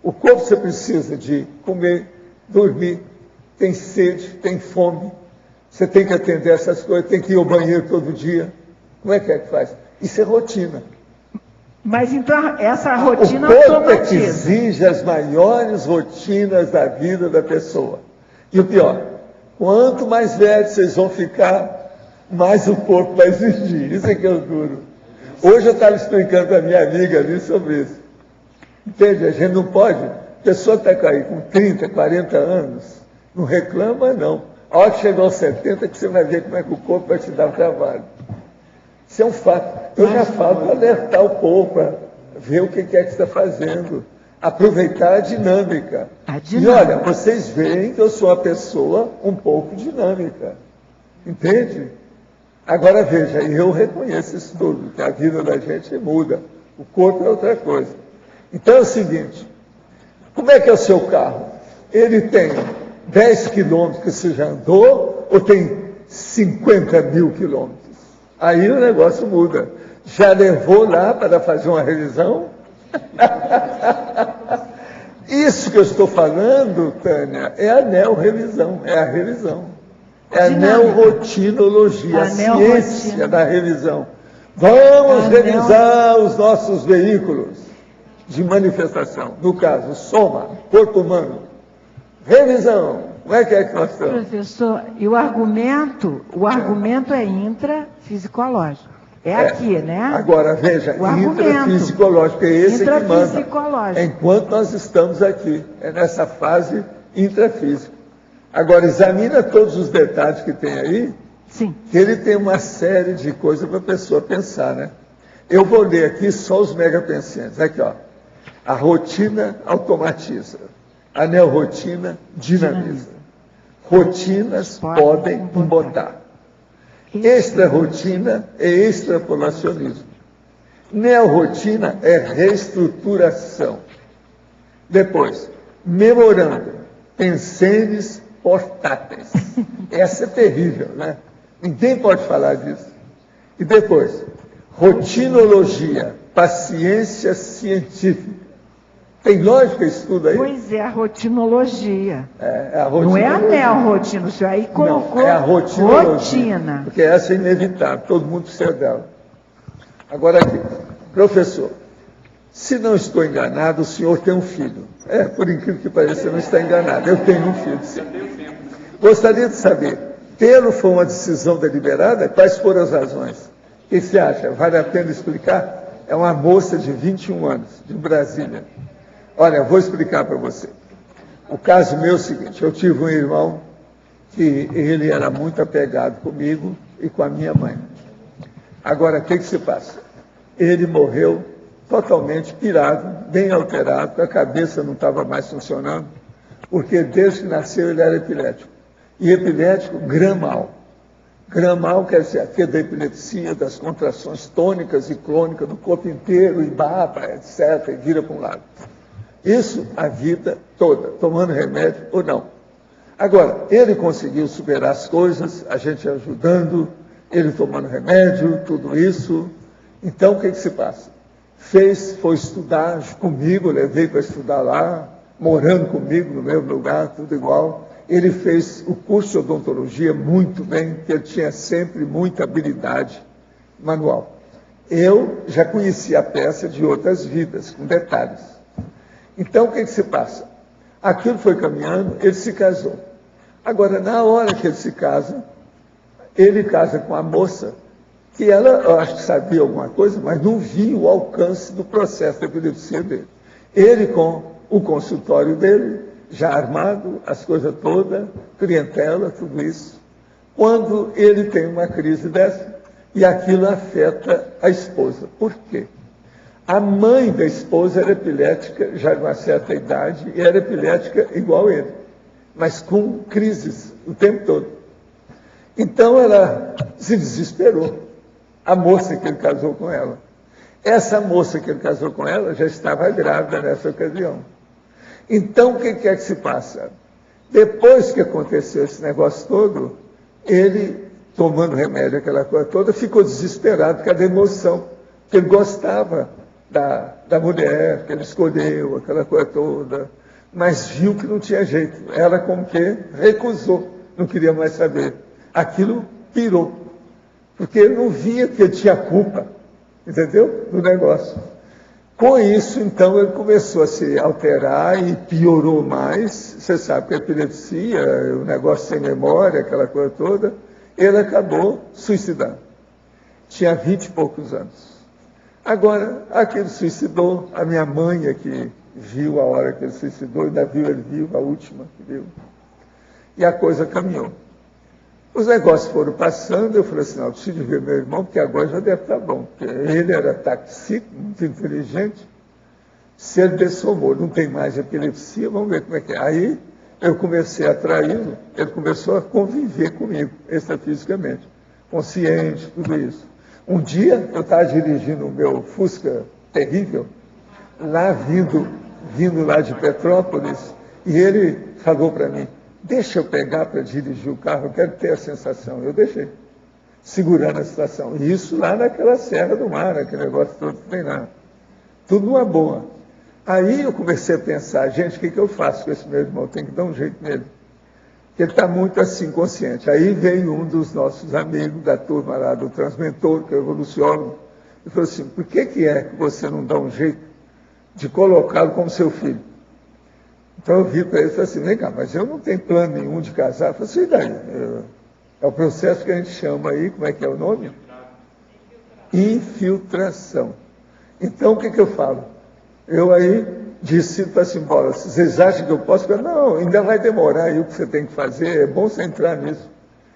O corpo você precisa de comer, dormir, tem sede, tem fome. Você tem que atender essas coisas, tem que ir ao banheiro todo dia. Como é que faz? Isso é rotina. Mas então essa rotina automatiza. O corpo é que exige as maiores rotinas da vida da pessoa. E o pior, quanto mais velhos vocês vão ficar, mais o corpo vai exigir. Isso é que é o duro. Hoje eu estava explicando para minha amiga ali sobre isso. Entende? A gente não pode A pessoa está aí com 30, 40 anos, não reclama, não. A hora que chegar aos 70, que você vai ver como é que o corpo vai te dar trabalho. Isso é um fato. Eu já falo para alertar o povo, para ver o que é que está fazendo. Aproveitar a dinâmica. E olha, vocês veem que eu sou uma pessoa um pouco dinâmica. Entende? Agora veja, eu reconheço isso tudo, que a vida da gente muda. O corpo é outra coisa. Então é o seguinte, como é que é o seu carro? Ele tem 10 quilômetros que você já andou ou tem 50 mil quilômetros? Aí o negócio muda. Já levou lá para fazer uma revisão? Isso que eu estou falando, Tânia, é a neo-revisão, é a revisão. É a neo-rotinologia, a ciência da revisão. Vamos revisar os nossos veículos de manifestação. No caso, soma, corpo humano. Revisão. Como é que nós estamos? Professor, e o argumento é intrafisicológico. É aqui, né? Agora, veja, intrafisicológico, é esse que manda. Enquanto nós estamos aqui, é nessa fase intrafísica. Agora, examina todos os detalhes que tem aí, sim, que ele tem uma série de coisas para a pessoa pensar, né? Eu vou ler aqui só os megapensantes. Aqui, ó. A rotina automatiza. A neorrotina dinamiza. Rotinas podem embotar. Extra-rotina é extrapolacionismo. Neorrotina é reestruturação. Depois, memorando, pensenes portáteis. Essa é terrível, né? Ninguém pode falar disso. E depois, rotinologia, paciência científica. Tem lógica isso tudo aí? Pois é, a rotinologia. A rotinologia. Não é a neo-rotina, o senhor aí colocou. Não, é a rotina. Porque essa é inevitável, todo mundo precisa dela. Agora aqui, professor, se não estou enganado, o senhor tem um filho. Por incrível que pareça, não está enganado. Eu tenho um filho, sim. Gostaria de saber, tê-lo foi uma decisão deliberada? Quais foram as razões? O que você acha? Vale a pena explicar? É uma moça de 21 anos, de Brasília. Olha, vou explicar para você. O caso meu é o seguinte, eu tive um irmão que ele era muito apegado comigo e com a minha mãe. Agora, o que se passa? Ele morreu totalmente pirado, bem alterado, a cabeça não estava mais funcionando, porque desde que nasceu ele era epilético. E epilético, gramal. Gramal quer dizer aquele da epilepsia, das contrações tônicas e crônicas do corpo inteiro, e baba, etc., e vira para um lado. Isso a vida toda, tomando remédio ou não. Agora, ele conseguiu superar as coisas, a gente ajudando, ele tomando remédio, tudo isso. Então, o que se passa? Foi estudar comigo, levei para estudar lá, morando comigo no mesmo lugar, tudo igual. Ele fez o curso de odontologia muito bem, porque ele tinha sempre muita habilidade manual. Eu já conhecia a peça de outras vidas, com detalhes. Então, o que se passa? Aquilo foi caminhando, ele se casou. Agora, na hora que ele se casa, ele casa com a moça, que ela, eu acho que sabia alguma coisa, mas não via o alcance do processo da epilepsia dele. Ele com o consultório dele, já armado, as coisas todas, clientela, tudo isso. Quando ele tem uma crise dessa, e aquilo afeta a esposa. Por quê? A mãe da esposa era epilética, já de uma certa idade, e era epilética igual ele, mas com crises o tempo todo. Então ela se desesperou, a moça que ele casou com ela. Essa moça que ele casou com ela já estava grávida nessa ocasião. Então, o que é que se passa? Depois que aconteceu esse negócio todo, ele, tomando remédio, aquela coisa toda, ficou desesperado por causa da emoção, porque ele gostava da mulher que ele escolheu, aquela coisa toda, mas viu que não tinha jeito. Ela, como que, recusou, não queria mais saber. Aquilo pirou, porque ele não via que ele tinha culpa, entendeu? Do negócio. Com isso, então, ele começou a se alterar e piorou mais. Você sabe que a epilepsia, o negócio sem memória, aquela coisa toda, ele acabou suicidando. Tinha 20 e poucos anos. Agora, aquele suicidou, a minha mãe, que viu a hora que ele suicidou, ainda viu ele vivo, a última que viu. E a coisa caminhou. Os negócios foram passando, eu falei assim, não, eu preciso de ver meu irmão, porque agora já deve estar bom. Porque ele era taxista, muito inteligente. Se ele dessomou, não tem mais epilepsia, vamos ver como é que é. Aí eu comecei a atraí-lo, ele começou a conviver comigo, extrafisicamente, consciente, tudo isso. Um dia eu estava dirigindo o meu Fusca terrível, lá vindo lá de Petrópolis, e ele falou para mim, deixa eu pegar para dirigir o carro, eu quero ter a sensação. Eu deixei, segurando a situação. E isso lá naquela Serra do Mar, aquele negócio todo que tem lá. Tudo numa boa. Aí eu comecei a pensar, gente, o que eu faço com esse meu irmão? Tem que dar um jeito nele. Porque ele está muito assim, consciente. Aí veio um dos nossos amigos da turma lá do Transmentor, que é o evoluciólogo, e falou assim, por que é que você não dá um jeito de colocá-lo como seu filho? Então eu vi para ele e falei assim, vem cá, mas eu não tenho plano nenhum de casar. Eu falei assim, e daí? É o processo que a gente chama aí, como é que é o nome? Infiltração. Então o que eu falo? Eu aí disse para assim, Bola, vocês acham que eu posso? Eu falei, não, ainda vai demorar aí o que você tem que fazer, é bom você entrar nisso.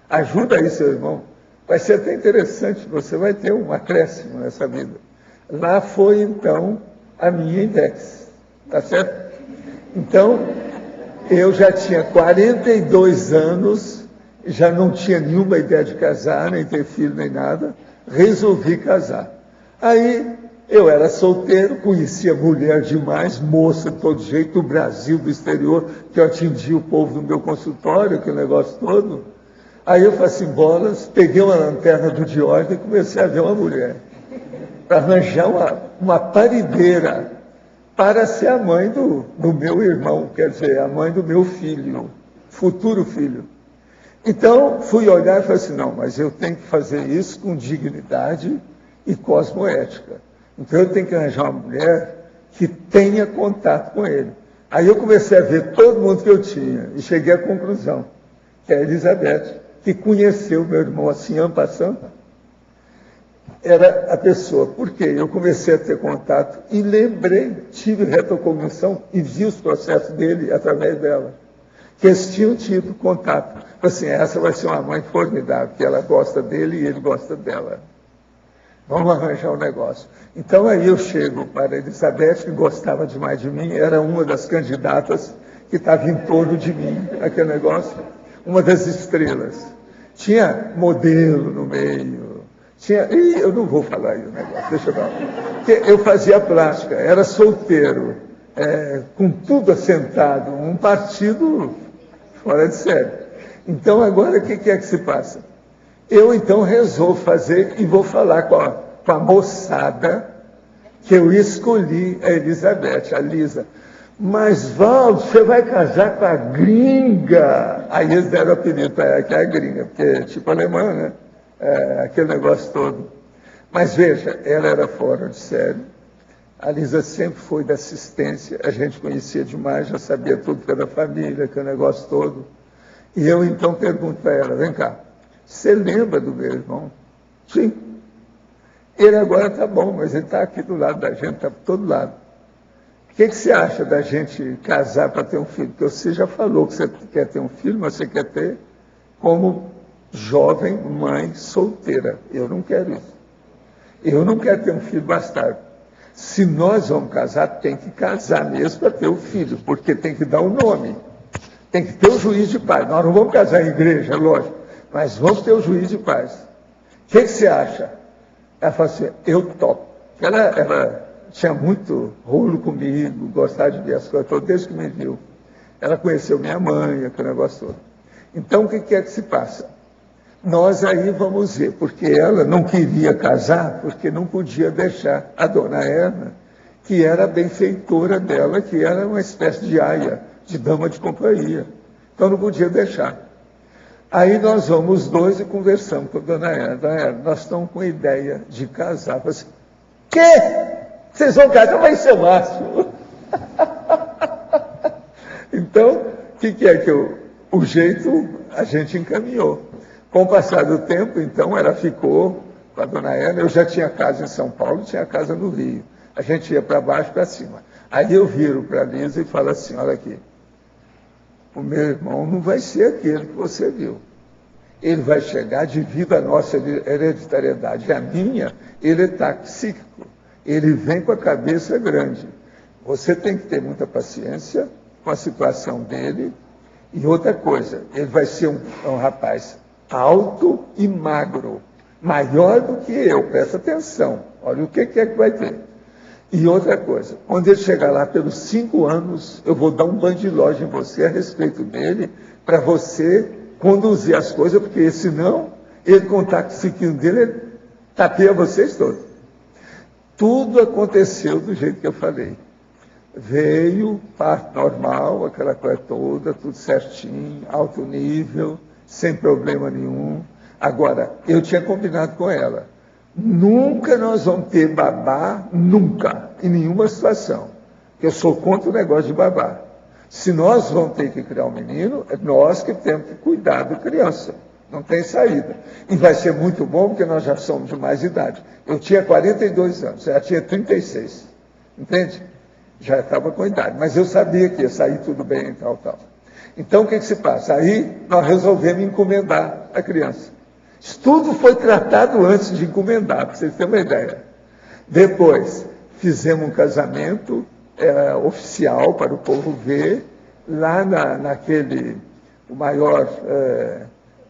Ajuda aí seu irmão. Vai ser até interessante, você vai ter um acréscimo nessa vida. Lá foi então a minha index, tá certo? Então, eu já tinha 42 anos, já não tinha nenhuma ideia de casar, nem ter filho, nem nada, resolvi casar. Aí, eu era solteiro, conhecia mulher demais, moça de todo jeito, do Brasil, do exterior, que eu atendia o povo no meu consultório, aquele negócio todo. Aí eu falei assim, Bolas, peguei uma lanterna do Diógenes e comecei a ver uma mulher, para arranjar uma parideira, para ser a mãe do meu irmão, quer dizer, a mãe do meu filho, futuro filho. Então, fui olhar e falei assim, não, mas eu tenho que fazer isso com dignidade e cosmoética. Então, eu tenho que arranjar uma mulher que tenha contato com ele. Aí eu comecei a ver todo mundo que eu tinha e cheguei à conclusão, que é a Elizabeth, que conheceu meu irmão assim, en passant, era a pessoa. Por quê? Eu comecei a ter contato e lembrei, tive retrocognição e vi os processos dele através dela. Que eles tinham tido contato. Assim, essa vai ser uma mãe formidável, que ela gosta dele e ele gosta dela. Vamos arranjar um negócio. Então aí eu chego para a Elizabeth, que gostava demais de mim, era uma das candidatas que estava em torno de mim, aquele negócio, uma das estrelas. Tinha modelo no meio. Eu não vou falar aí o negócio, deixa eu falar. Porque eu fazia plástica, era solteiro, com tudo assentado, um partido fora de série. Então agora o que é que se passa? Eu então resolvo fazer e vou falar com a moçada que eu escolhi, a Elizabeth, a Lisa. Mas, Valdo, você vai casar com a gringa. Aí eles deram o apelido para ela, que é a gringa, porque é tipo alemã, né? Aquele negócio todo. Mas veja, ela era fora de série. A Lisa sempre foi da assistência, a gente conhecia demais, já sabia tudo que era da família, aquele negócio todo. E eu então pergunto para ela, vem cá, você lembra do meu irmão? Sim. Ele agora está bom, mas ele está aqui do lado da gente, está por todo lado. O que você acha da gente casar para ter um filho? Porque você já falou que você quer ter um filho, mas você quer ter como jovem mãe solteira. Eu não quero isso. Eu não quero ter um filho bastardo. Se nós vamos casar, tem que casar mesmo para ter o filho, porque tem que dar o nome. Tem que ter o juiz de paz. Nós não vamos casar em igreja, lógico, mas vamos ter o juiz de paz. O que você acha? Ela falou assim, eu topo. Ela tinha muito rolo comigo, gostava de ver as coisas todas, desde que me viu. Ela conheceu minha mãe, aquele negócio todo. Então, o que é que se passa? Nós aí vamos ver, porque ela não queria casar, porque não podia deixar a dona Erna, que era a benfeitora dela, que era uma espécie de aia, de dama de companhia. Então não podia deixar. Aí nós vamos os dois e conversamos com a dona Erna. Dona Erna, nós estamos com a ideia de casar. Eu falei assim, quê? Vocês vão casar? Vai ser o máximo. Então, o que é que o jeito a gente encaminhou? Com o passar do tempo, então, ela ficou com a dona Erna. Eu já tinha casa em São Paulo, tinha casa no Rio. A gente ia para baixo e para cima. Aí eu viro para a Lisa e falo assim, olha aqui, o meu irmão não vai ser aquele que você viu. Ele vai chegar devido à nossa hereditariedade. A minha, ele é taxíquico. Ele vem com a cabeça grande. Você tem que ter muita paciência com a situação dele. E outra coisa, ele vai ser um rapaz alto e magro, maior do que eu, presta atenção. Olha o que é que vai ter. E outra coisa, quando ele chegar lá pelos 5 anos, eu vou dar um banho de loja em você a respeito dele, para você conduzir as coisas, porque senão ele com o taxiquinho dele, ele tapeia vocês todos. Tudo aconteceu do jeito que eu falei. Veio, parto normal, aquela coisa toda, tudo certinho, alto nível, sem problema nenhum. Agora, eu tinha combinado com ela. Nunca nós vamos ter babá, nunca, em nenhuma situação. Eu sou contra o negócio de babá. Se nós vamos ter que criar um menino, é nós que temos que cuidar da criança. Não tem saída. E vai ser muito bom, porque nós já somos de mais idade. Eu tinha 42 anos, ela tinha 36. Entende? Já estava com idade. Mas eu sabia que ia sair tudo bem e tal. Então, o que se passa? Aí, nós resolvemos encomendar a criança. Isso tudo foi tratado antes de encomendar, para vocês terem uma ideia. Depois, fizemos um casamento oficial para o povo ver, lá o maior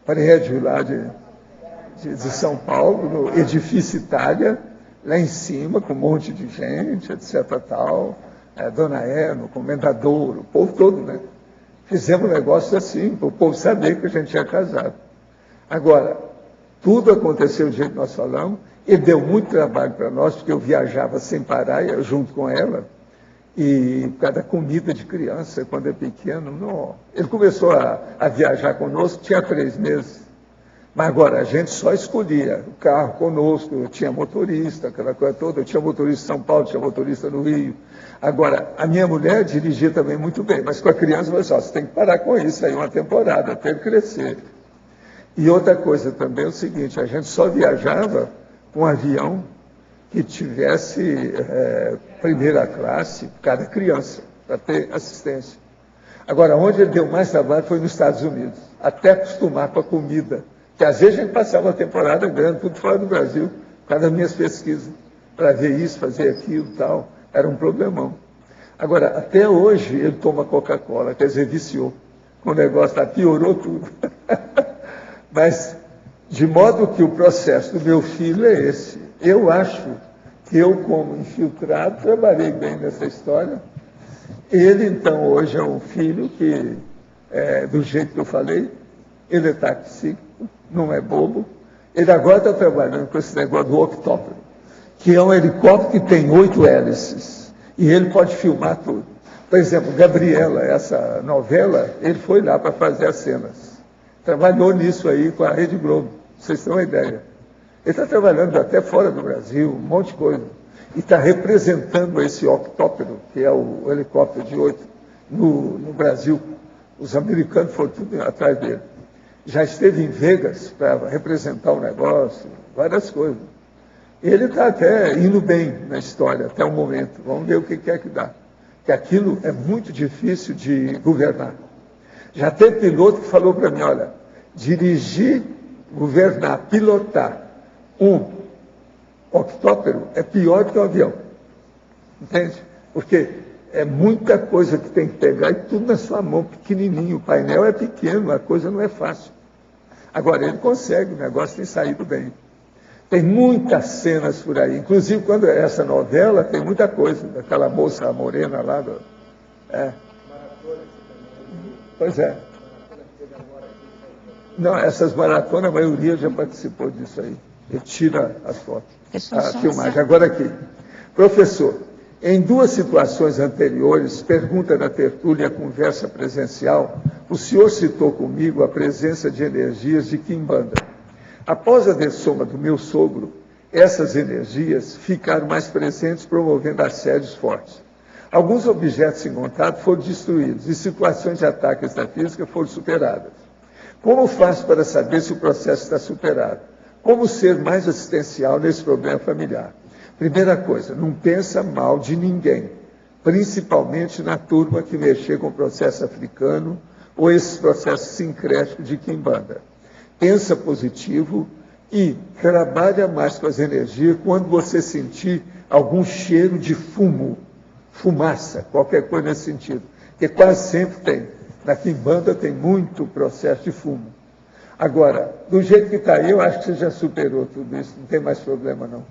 prédio lá de São Paulo, no Edifício Itália, lá em cima, com um monte de gente, etc. Dona Ema, o comendador, o povo todo, né? Fizemos um negócio assim, para o povo saber que a gente tinha casado. Agora, tudo aconteceu do jeito que nós falamos, e deu muito trabalho para nós, porque eu viajava sem parar, junto com ela, e por causa da comida de criança, quando é pequeno, não. Ele começou a viajar conosco, tinha 3 meses. Mas agora, a gente só escolhia o carro conosco, eu tinha motorista, aquela coisa toda, eu tinha motorista em São Paulo, tinha motorista no Rio. Agora, a minha mulher dirigia também muito bem, mas com a criança, você tem que parar com isso aí uma temporada, até ele crescer. E outra coisa também é o seguinte, a gente só viajava com um avião que tivesse primeira classe, cada criança, para ter assistência. Agora, onde ele deu mais trabalho foi nos Estados Unidos, até acostumar com a comida. Que às vezes a gente passava uma temporada grande, tudo fora do Brasil, por causa das minhas pesquisas, para ver isso, fazer aquilo e tal. Era um problemão. Agora, até hoje ele toma Coca-Cola, quer dizer, viciou. O negócio piorou tudo. Mas, de modo que o processo do meu filho é esse. Eu acho que eu, como infiltrado, trabalhei bem nessa história. Ele, então, hoje é um filho que, do jeito que eu falei, ele é taxíquico, não é bobo. Ele agora está trabalhando com esse negócio do octóptero, que é um helicóptero que tem 8 hélices. E ele pode filmar tudo. Por exemplo, Gabriela, essa novela, ele foi lá para fazer as cenas. Trabalhou nisso aí com a Rede Globo, vocês têm uma ideia. Ele está trabalhando até fora do Brasil, um monte de coisa. E está representando esse octóptero, que é o helicóptero de 8, no Brasil. Os americanos foram tudo atrás dele. Já esteve em Vegas para representar o negócio, várias coisas. Ele está até indo bem na história, até o momento. Vamos ver o que é que dá. Porque aquilo é muito difícil de governar. Já teve piloto que falou para mim, olha, dirigir, governar, pilotar um octóptero é pior do que um avião. Entende? Porque é muita coisa que tem que pegar e tudo na sua mão, pequenininho. O painel é pequeno, a coisa não é fácil. Agora, ele consegue, o negócio tem saído bem. Tem muitas cenas por aí. Inclusive, quando é essa novela, tem muita coisa. Daquela moça morena lá. Pois é. Não, essas maratonas, a maioria já participou disso aí. Ele tira as fotos, a filmagem. Agora aqui. Professor, em 2 situações anteriores, pergunta na tertúlia e a conversa presencial, o senhor citou comigo a presença de energias de Quimbanda. Após a dessoma do meu sogro, essas energias ficaram mais presentes, promovendo assédios fortes. Alguns objetos encontrados foram destruídos e situações de ataque extrafísica foram superadas. Como faço para saber se o processo está superado? Como ser mais assistencial nesse problema familiar? Primeira coisa, não pensa mal de ninguém. principalmente na turma que mexer com o processo africano ou esses processos sincréticos de quimbanda. Pensa positivo e trabalha mais com as energias quando você sentir algum cheiro de fumo, fumaça, qualquer coisa nesse sentido, que quase sempre tem. Na quimbanda tem muito processo de fumo. Agora, do jeito que está aí, eu acho que você já superou tudo isso, não tem mais problema não.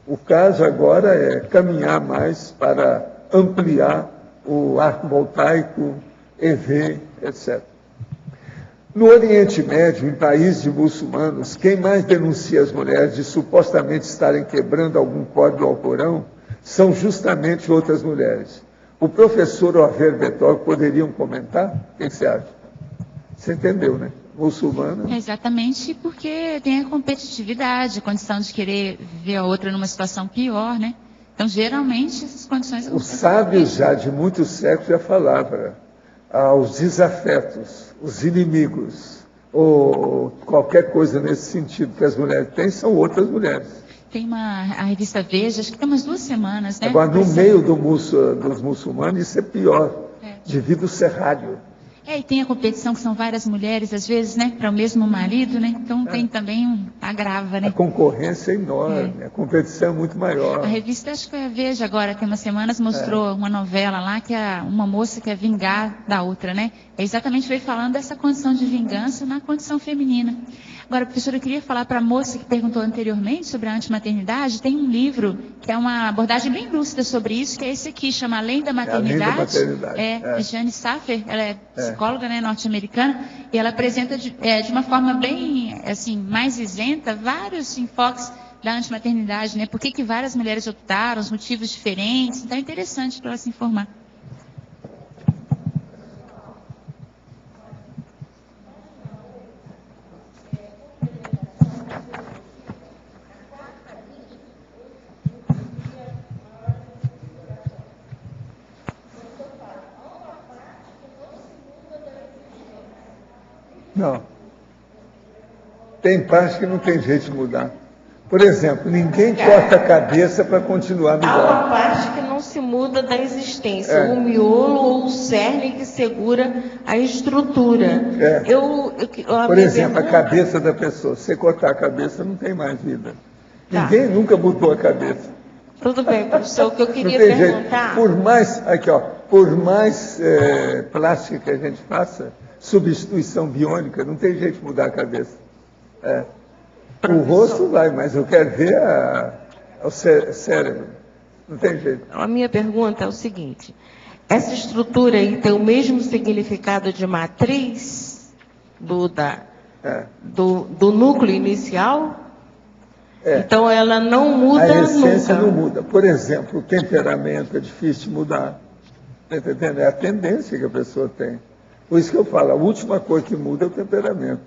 O caso agora é caminhar mais para ampliar o arco voltaico, EV, etc. No Oriente Médio, em países de muçulmanos, quem mais denuncia as mulheres de supostamente estarem quebrando algum código do Alcorão são justamente outras mulheres. O professor Orver Betor poderiam comentar? O que você acha? Você entendeu, né? Muçulmana. Exatamente, porque tem a competitividade, a condição de querer ver a outra numa situação pior, né? Então, geralmente, essas condições... Os sábios já de muitos séculos já falavam aos desafetos, os inimigos, ou qualquer coisa nesse sentido que as mulheres têm, são outras mulheres. Tem a revista Veja, acho que tem umas 2 semanas, né? Agora, no meio dos muçulmanos, isso é pior, devido ao serralho. E tem a competição, que são várias mulheres, às vezes, né, para o mesmo marido, né? Então tem também agrava, né? A concorrência é enorme, a competição é muito maior. A revista, acho que foi a Veja agora, tem umas semanas, mostrou uma novela lá, que é uma moça quer vingar da outra, né? Exatamente veio falando dessa condição de vingança na condição feminina. Agora, professora, eu queria falar para a moça que perguntou anteriormente sobre a antimaternidade, tem um livro que é uma abordagem bem lúcida sobre isso, que é esse aqui, chama Além da Maternidade. De Jane Saffer, ela é psicóloga, né, norte-americana, e ela apresenta de uma forma bem, assim, mais isenta, vários enfoques da antimaternidade, né? Por que várias mulheres optaram, os motivos diferentes. Então é interessante para ela se informar. Não. Tem parte que não tem jeito de mudar. Por exemplo, ninguém corta a cabeça para continuar melhor. Há uma parte que não se muda da existência, o miolo ou o cerne que segura a estrutura. Por exemplo, a cabeça da pessoa. Se você cortar a cabeça, não tem mais vida. Ninguém nunca mudou a cabeça. Tudo bem, professor, o que eu queria perguntar... Por mais plástica que a gente faça, substituição biônica, não tem jeito de mudar a cabeça. O rosto vai, mas eu quero ver o cérebro. Não tem jeito. A minha pergunta é o seguinte: essa estrutura aí tem o mesmo significado de matriz do núcleo inicial? Então ela não muda nunca. A essência não muda. Por exemplo, o temperamento é difícil de mudar. Está entendendo? É a tendência que a pessoa tem. Por isso que eu falo, a última coisa que muda é o temperamento.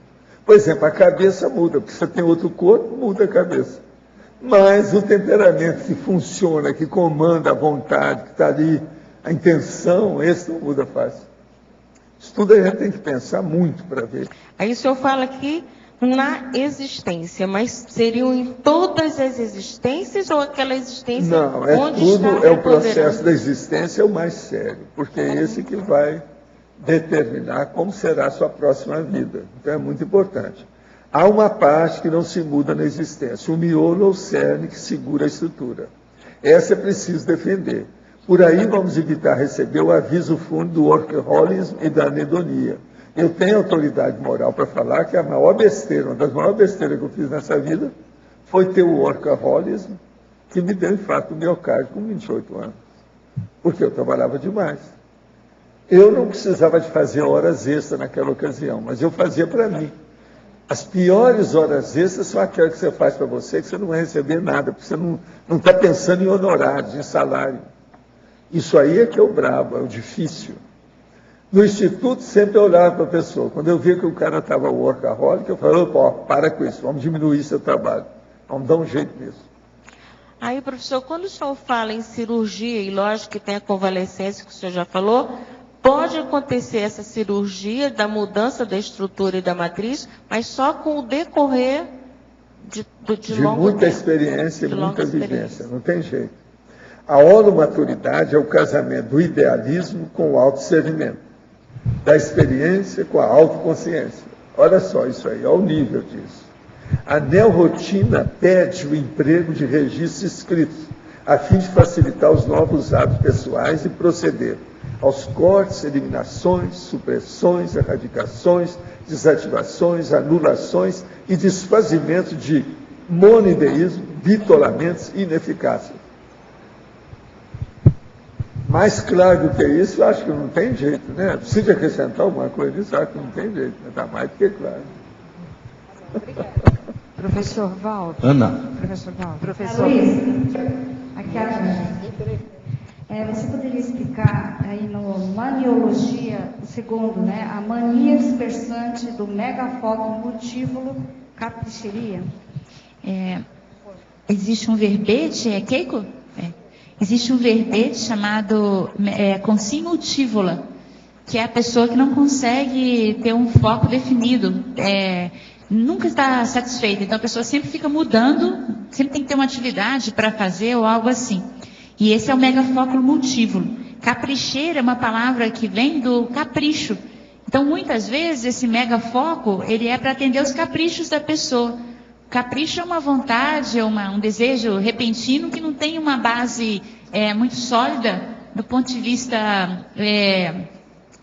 Por exemplo, a cabeça muda, porque você tem outro corpo, muda a cabeça. Mas o temperamento que funciona, que comanda a vontade, que está ali, a intenção, esse não muda fácil. Isso tudo a gente tem que pensar muito para ver. Aí o senhor fala aqui na existência, mas seriam em todas as existências ou aquela existência onde está? Não, o processo da existência é o mais sério, porque é esse que vai determinar como será a sua próxima vida. Então é muito importante. Há uma parte que não se muda na existência, o miolo ou o cerne que segura a estrutura. Essa é preciso defender. Por aí vamos evitar receber o aviso fundo do workaholismo e da anedonia. Eu tenho autoridade moral para falar que a maior besteira, uma das maiores besteiras que eu fiz nessa vida, foi ter o workaholismo que me deu infarto miocárdio com 28 anos. Porque eu trabalhava demais. Eu não precisava de fazer horas extras naquela ocasião, mas eu fazia para mim. As piores horas extras são aquelas que você faz para você, que você não vai receber nada, porque você não está pensando em honorários, em salário. Isso aí é que é o brabo, é o difícil. No instituto, sempre eu olhava para a pessoa. Quando eu via que o cara estava workaholic, eu falava, para com isso, vamos diminuir seu trabalho. Vamos dar um jeito nisso. Aí, professor, quando o senhor fala em cirurgia, e lógico que tem a convalescência que o senhor já falou, pode acontecer essa cirurgia da mudança da estrutura e da matriz, mas só com o decorrer de longo muita tempo, experiência e muita vivência, não tem jeito. A holomaturidade é o casamento do idealismo com o autodiscernimento, da experiência com a autoconsciência. Olha só isso aí, olha o nível disso. A neorrotina pede o emprego de registros escritos, a fim de facilitar os novos hábitos pessoais e proceder aos cortes, eliminações, supressões, erradicações, desativações, anulações e desfazimento de monoideísmo, bitolamentos e ineficácia. Mais claro do que isso, eu acho que não tem jeito, né? Precisa acrescentar alguma coisa disso? Acho que não tem jeito, está mais do que claro. Professor Valdo. Ana. Professor Valdo. Professor. Luiz, aqui é a Jane. Você poderia explicar aí no Maniologia, o segundo, né? A mania dispersante do megafoco multívulo capricheria? Existe um verbete, Keiko? Existe um verbete chamado consim multívola, que é a pessoa que não consegue ter um foco definido, nunca está satisfeita, então a pessoa sempre fica mudando, sempre tem que ter uma atividade para fazer ou algo assim. E esse é o megafóculo multívulo. Capricheira é uma palavra que vem do capricho. Então, muitas vezes, esse megafoco, ele é para atender os caprichos da pessoa. Capricho é uma vontade, um desejo repentino que não tem uma base muito sólida do ponto de vista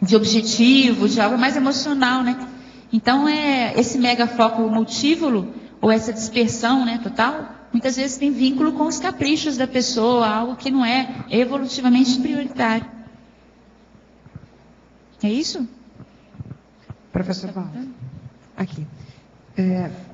de objetivo, de algo mais emocional, né? Então, esse megafoco multívulo, ou essa dispersão, né, total, muitas vezes tem vínculo com os caprichos da pessoa, algo que não é evolutivamente prioritário. É isso? Professor Valdo, aqui.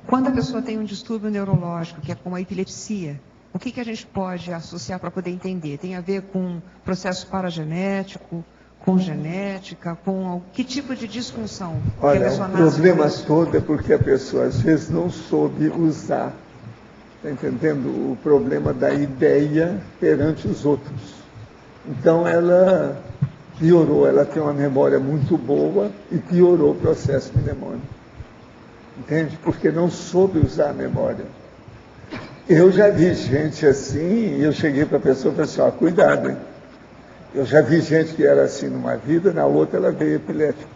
Quando a pessoa tem um distúrbio neurológico, que é como a epilepsia, o que a gente pode associar para poder entender? Tem a ver com processo paragenético, com genética, com que tipo de disfunção? Olha, o problema todo é porque a pessoa às vezes não soube usar, está entendendo? O problema da ideia perante os outros. Então ela piorou, ela tem uma memória muito boa e piorou o processo mnemônico. Entende? Porque não soube usar a memória. Eu já vi gente assim, e eu cheguei para a pessoa e falei assim, cuidado, hein? Eu já vi gente que era assim numa vida, na outra ela veio epilética.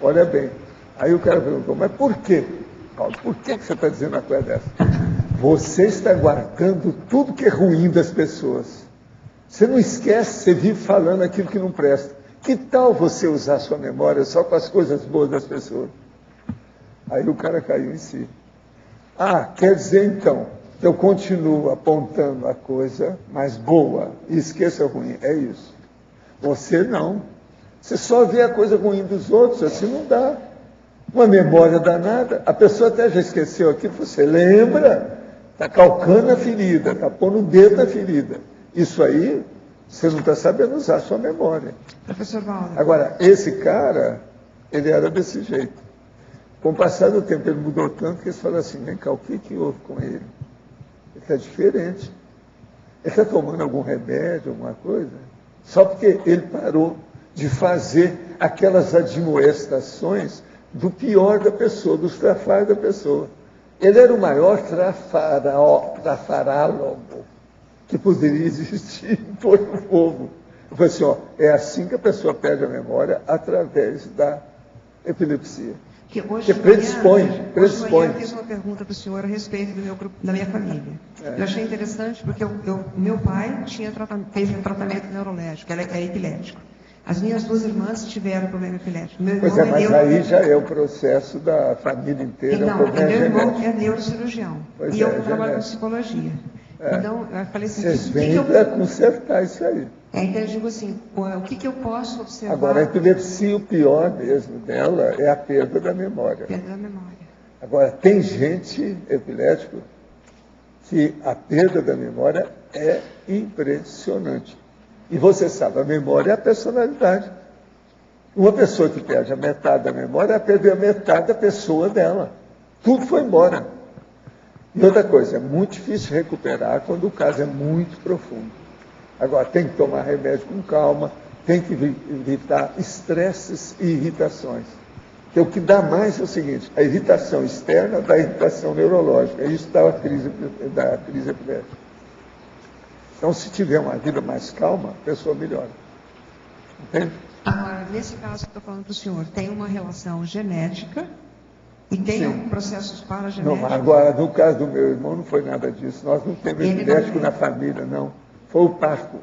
Olha bem. Aí o cara perguntou, mas por quê? Paulo, por que você está dizendo uma coisa dessa? Você está guardando tudo que é ruim das pessoas. Você não esquece, você vive falando aquilo que não presta. Que tal você usar a sua memória só com as coisas boas das pessoas? Aí o cara caiu em si. Quer dizer então, eu continuo apontando a coisa mais boa e esqueço a ruim. É isso. Você não. Você só vê a coisa ruim dos outros, assim não dá. Uma memória danada. A pessoa até já esqueceu aquilo, você lembra? Está calcando a ferida, está pondo o dedo na ferida. Isso aí, você não está sabendo usar a sua memória. Professor Valdo. Agora, esse cara, ele era desse jeito. Com o passar do tempo, ele mudou tanto que eles falaram assim, vem cá, o que houve com ele? Ele está diferente. Ele está tomando algum remédio, alguma coisa? Só porque ele parou de fazer aquelas admoestações do pior da pessoa, dos trafares da pessoa. Ele era o maior trafarálogo que poderia existir em todo o povo. Eu falei assim, é assim que a pessoa perde a memória através da epilepsia. Que hoje predispõe. Eu fiz uma pergunta para o senhor a respeito do meu grupo, da minha família. Eu achei interessante porque meu pai teve um tratamento neurológico, ele é epilético. As minhas duas irmãs tiveram problema epilético. Meu irmão mas aí já é o processo da família inteira. Não, meu irmão é neurocirurgião. E eu trabalho com psicologia. Então, eu falei assim... Vocês vêm para consertar isso aí. Então eu digo assim, o que eu posso observar... Agora, a epilepsia, o pior mesmo dela é a perda da memória. Perda da memória. Agora, tem gente epilético que a perda da memória é impressionante. E você sabe, a memória é a personalidade. Uma pessoa que perde a metade da memória, ela perdeu a metade da pessoa dela. Tudo foi embora. E outra coisa, é muito difícil recuperar quando o caso é muito profundo. Agora, tem que tomar remédio com calma, tem que evitar estresses e irritações. Porque o que dá mais é o seguinte, a irritação externa da irritação neurológica. Isso dá a crise epiléptica. Então, se tiver uma vida mais calma, a pessoa melhora. Entende? Agora, nesse caso que eu estou falando para o senhor, tem uma relação genética e tem processos paragenéticos? Não, agora, no caso do meu irmão, não foi nada disso. Nós não temos epilético na família, não. Foi o parto.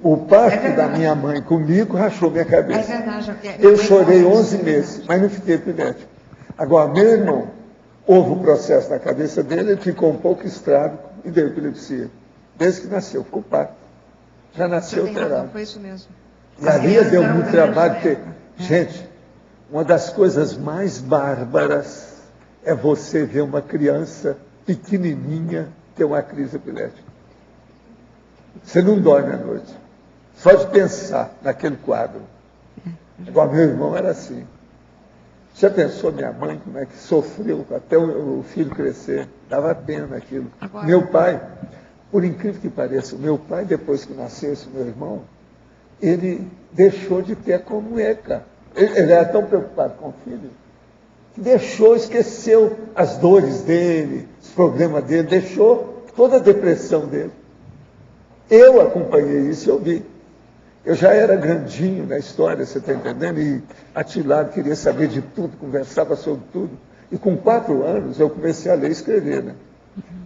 O parto da minha mãe comigo rachou minha cabeça. É verdade. Eu chorei 11 meses, mas não fiquei epilético. Agora, meu irmão, houve um processo na cabeça dele, ele ficou um pouco estrábico e deu epilepsia. Desde que nasceu, ficou parto. Já nasceu alterado. Foi isso mesmo. E ali deu muito trabalho, porque, gente, uma das coisas mais bárbaras é você ver uma criança pequenininha ter uma crise epilética. Você não dorme à noite. Só de pensar naquele quadro. Igual meu irmão era assim. Já pensou minha mãe como é que sofreu até o filho crescer? Dava pena aquilo. Agora, meu pai, por incrível que pareça, o meu pai, depois que nasceu esse meu irmão, ele deixou de ter como mueca. Ele era tão preocupado com o filho, que esqueceu as dores dele, os problemas dele, deixou toda a depressão dele. Eu acompanhei isso e eu vi. Eu já era grandinho na história, você está entendendo? E atilado, queria saber de tudo, conversava sobre tudo. E com 4 anos eu comecei a ler e escrever, né?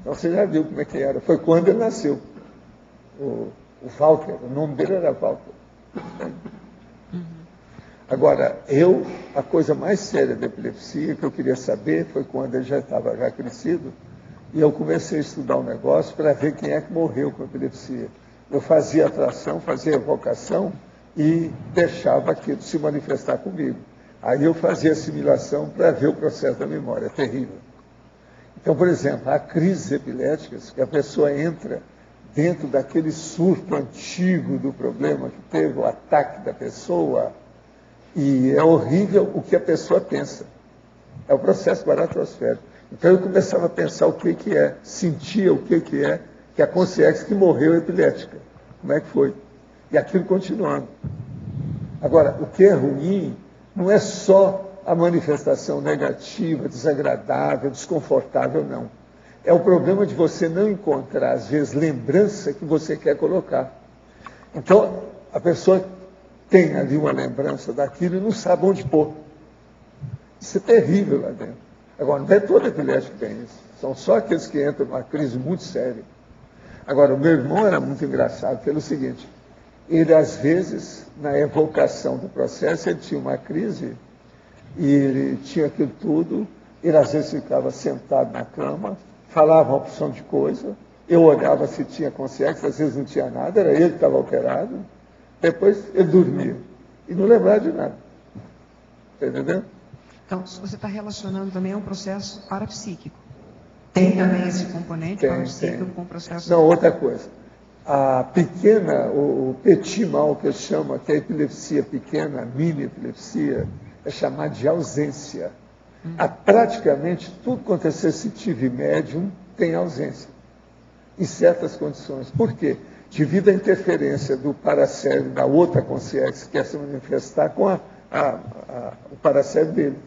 Então você já viu como é que era. Foi quando ele nasceu. O Walter, o nome dele era Walter. Agora, a coisa mais séria da epilepsia que eu queria saber foi quando ele já estava crescido, e eu comecei a estudar um negócio para ver quem é que morreu com epilepsia. Eu fazia atração, fazia evocação e deixava aquilo se manifestar comigo. Aí eu fazia assimilação para ver o processo da memória. É terrível. Então, por exemplo, há crises epiléticas que a pessoa entra dentro daquele surto antigo do problema que teve, o ataque da pessoa, e é horrível o que a pessoa pensa. É o processo baratrosférico. Então eu começava a pensar o que é, sentia o que é, que a consciência que morreu epilética. Como é que foi? E aquilo continuando. Agora, o que é ruim não é só a manifestação negativa, desagradável, desconfortável, não. É o problema de você não encontrar, às vezes, lembrança que você quer colocar. Então, a pessoa tem ali uma lembrança daquilo e não sabe onde pôr. Isso é terrível lá dentro. Agora, não é todo epilético que tem isso. São só aqueles que entram numa crise muito séria. Agora, o meu irmão era muito engraçado pelo seguinte, ele, às vezes, na evocação do processo, ele tinha uma crise e ele tinha aquilo tudo, ele, às vezes, ficava sentado na cama, falava uma opção de coisa, eu olhava se tinha consciência, às vezes não tinha nada, era ele que estava alterado, depois ele dormia e não lembrava de nada. Está entendendo? Então, você está relacionando também a um processo parapsíquico. Tem também esse componente parapsíquico com o processo... Não, outra coisa. A pequena, o petit mal que eu chamo, que é a epilepsia pequena, a mini epilepsia, é chamada de ausência. Praticamente tudo quanto é sensitivo e médium tem ausência, em certas condições. Por quê? Devido à interferência do paracérebro, da outra consciência, que quer se manifestar com o paracérebro dele.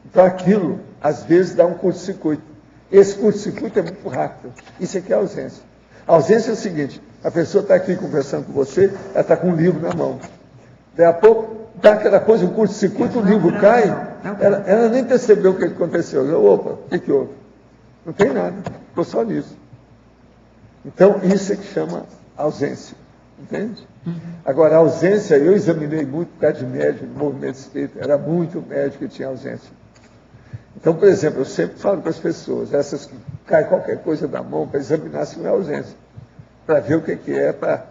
Então aquilo, às vezes, dá um curto-circuito. Esse curto-circuito é muito rápido. Isso aqui é ausência. A ausência é o seguinte, a pessoa está aqui conversando com você, ela está com um livro na mão. Daí a pouco, dá aquela coisa, um curto-circuito, o livro cai, ela nem percebeu o que aconteceu. Opa, o que houve? Não tem nada, ficou só nisso. Então, isso é que chama ausência. Entende? Agora, a ausência, eu examinei muito por causa de médico, no movimento espírita, era muito médico que tinha ausência. Então, por exemplo, eu sempre falo para as pessoas, essas que caem qualquer coisa da mão, para examinar se não é ausência, para ver o que é, para,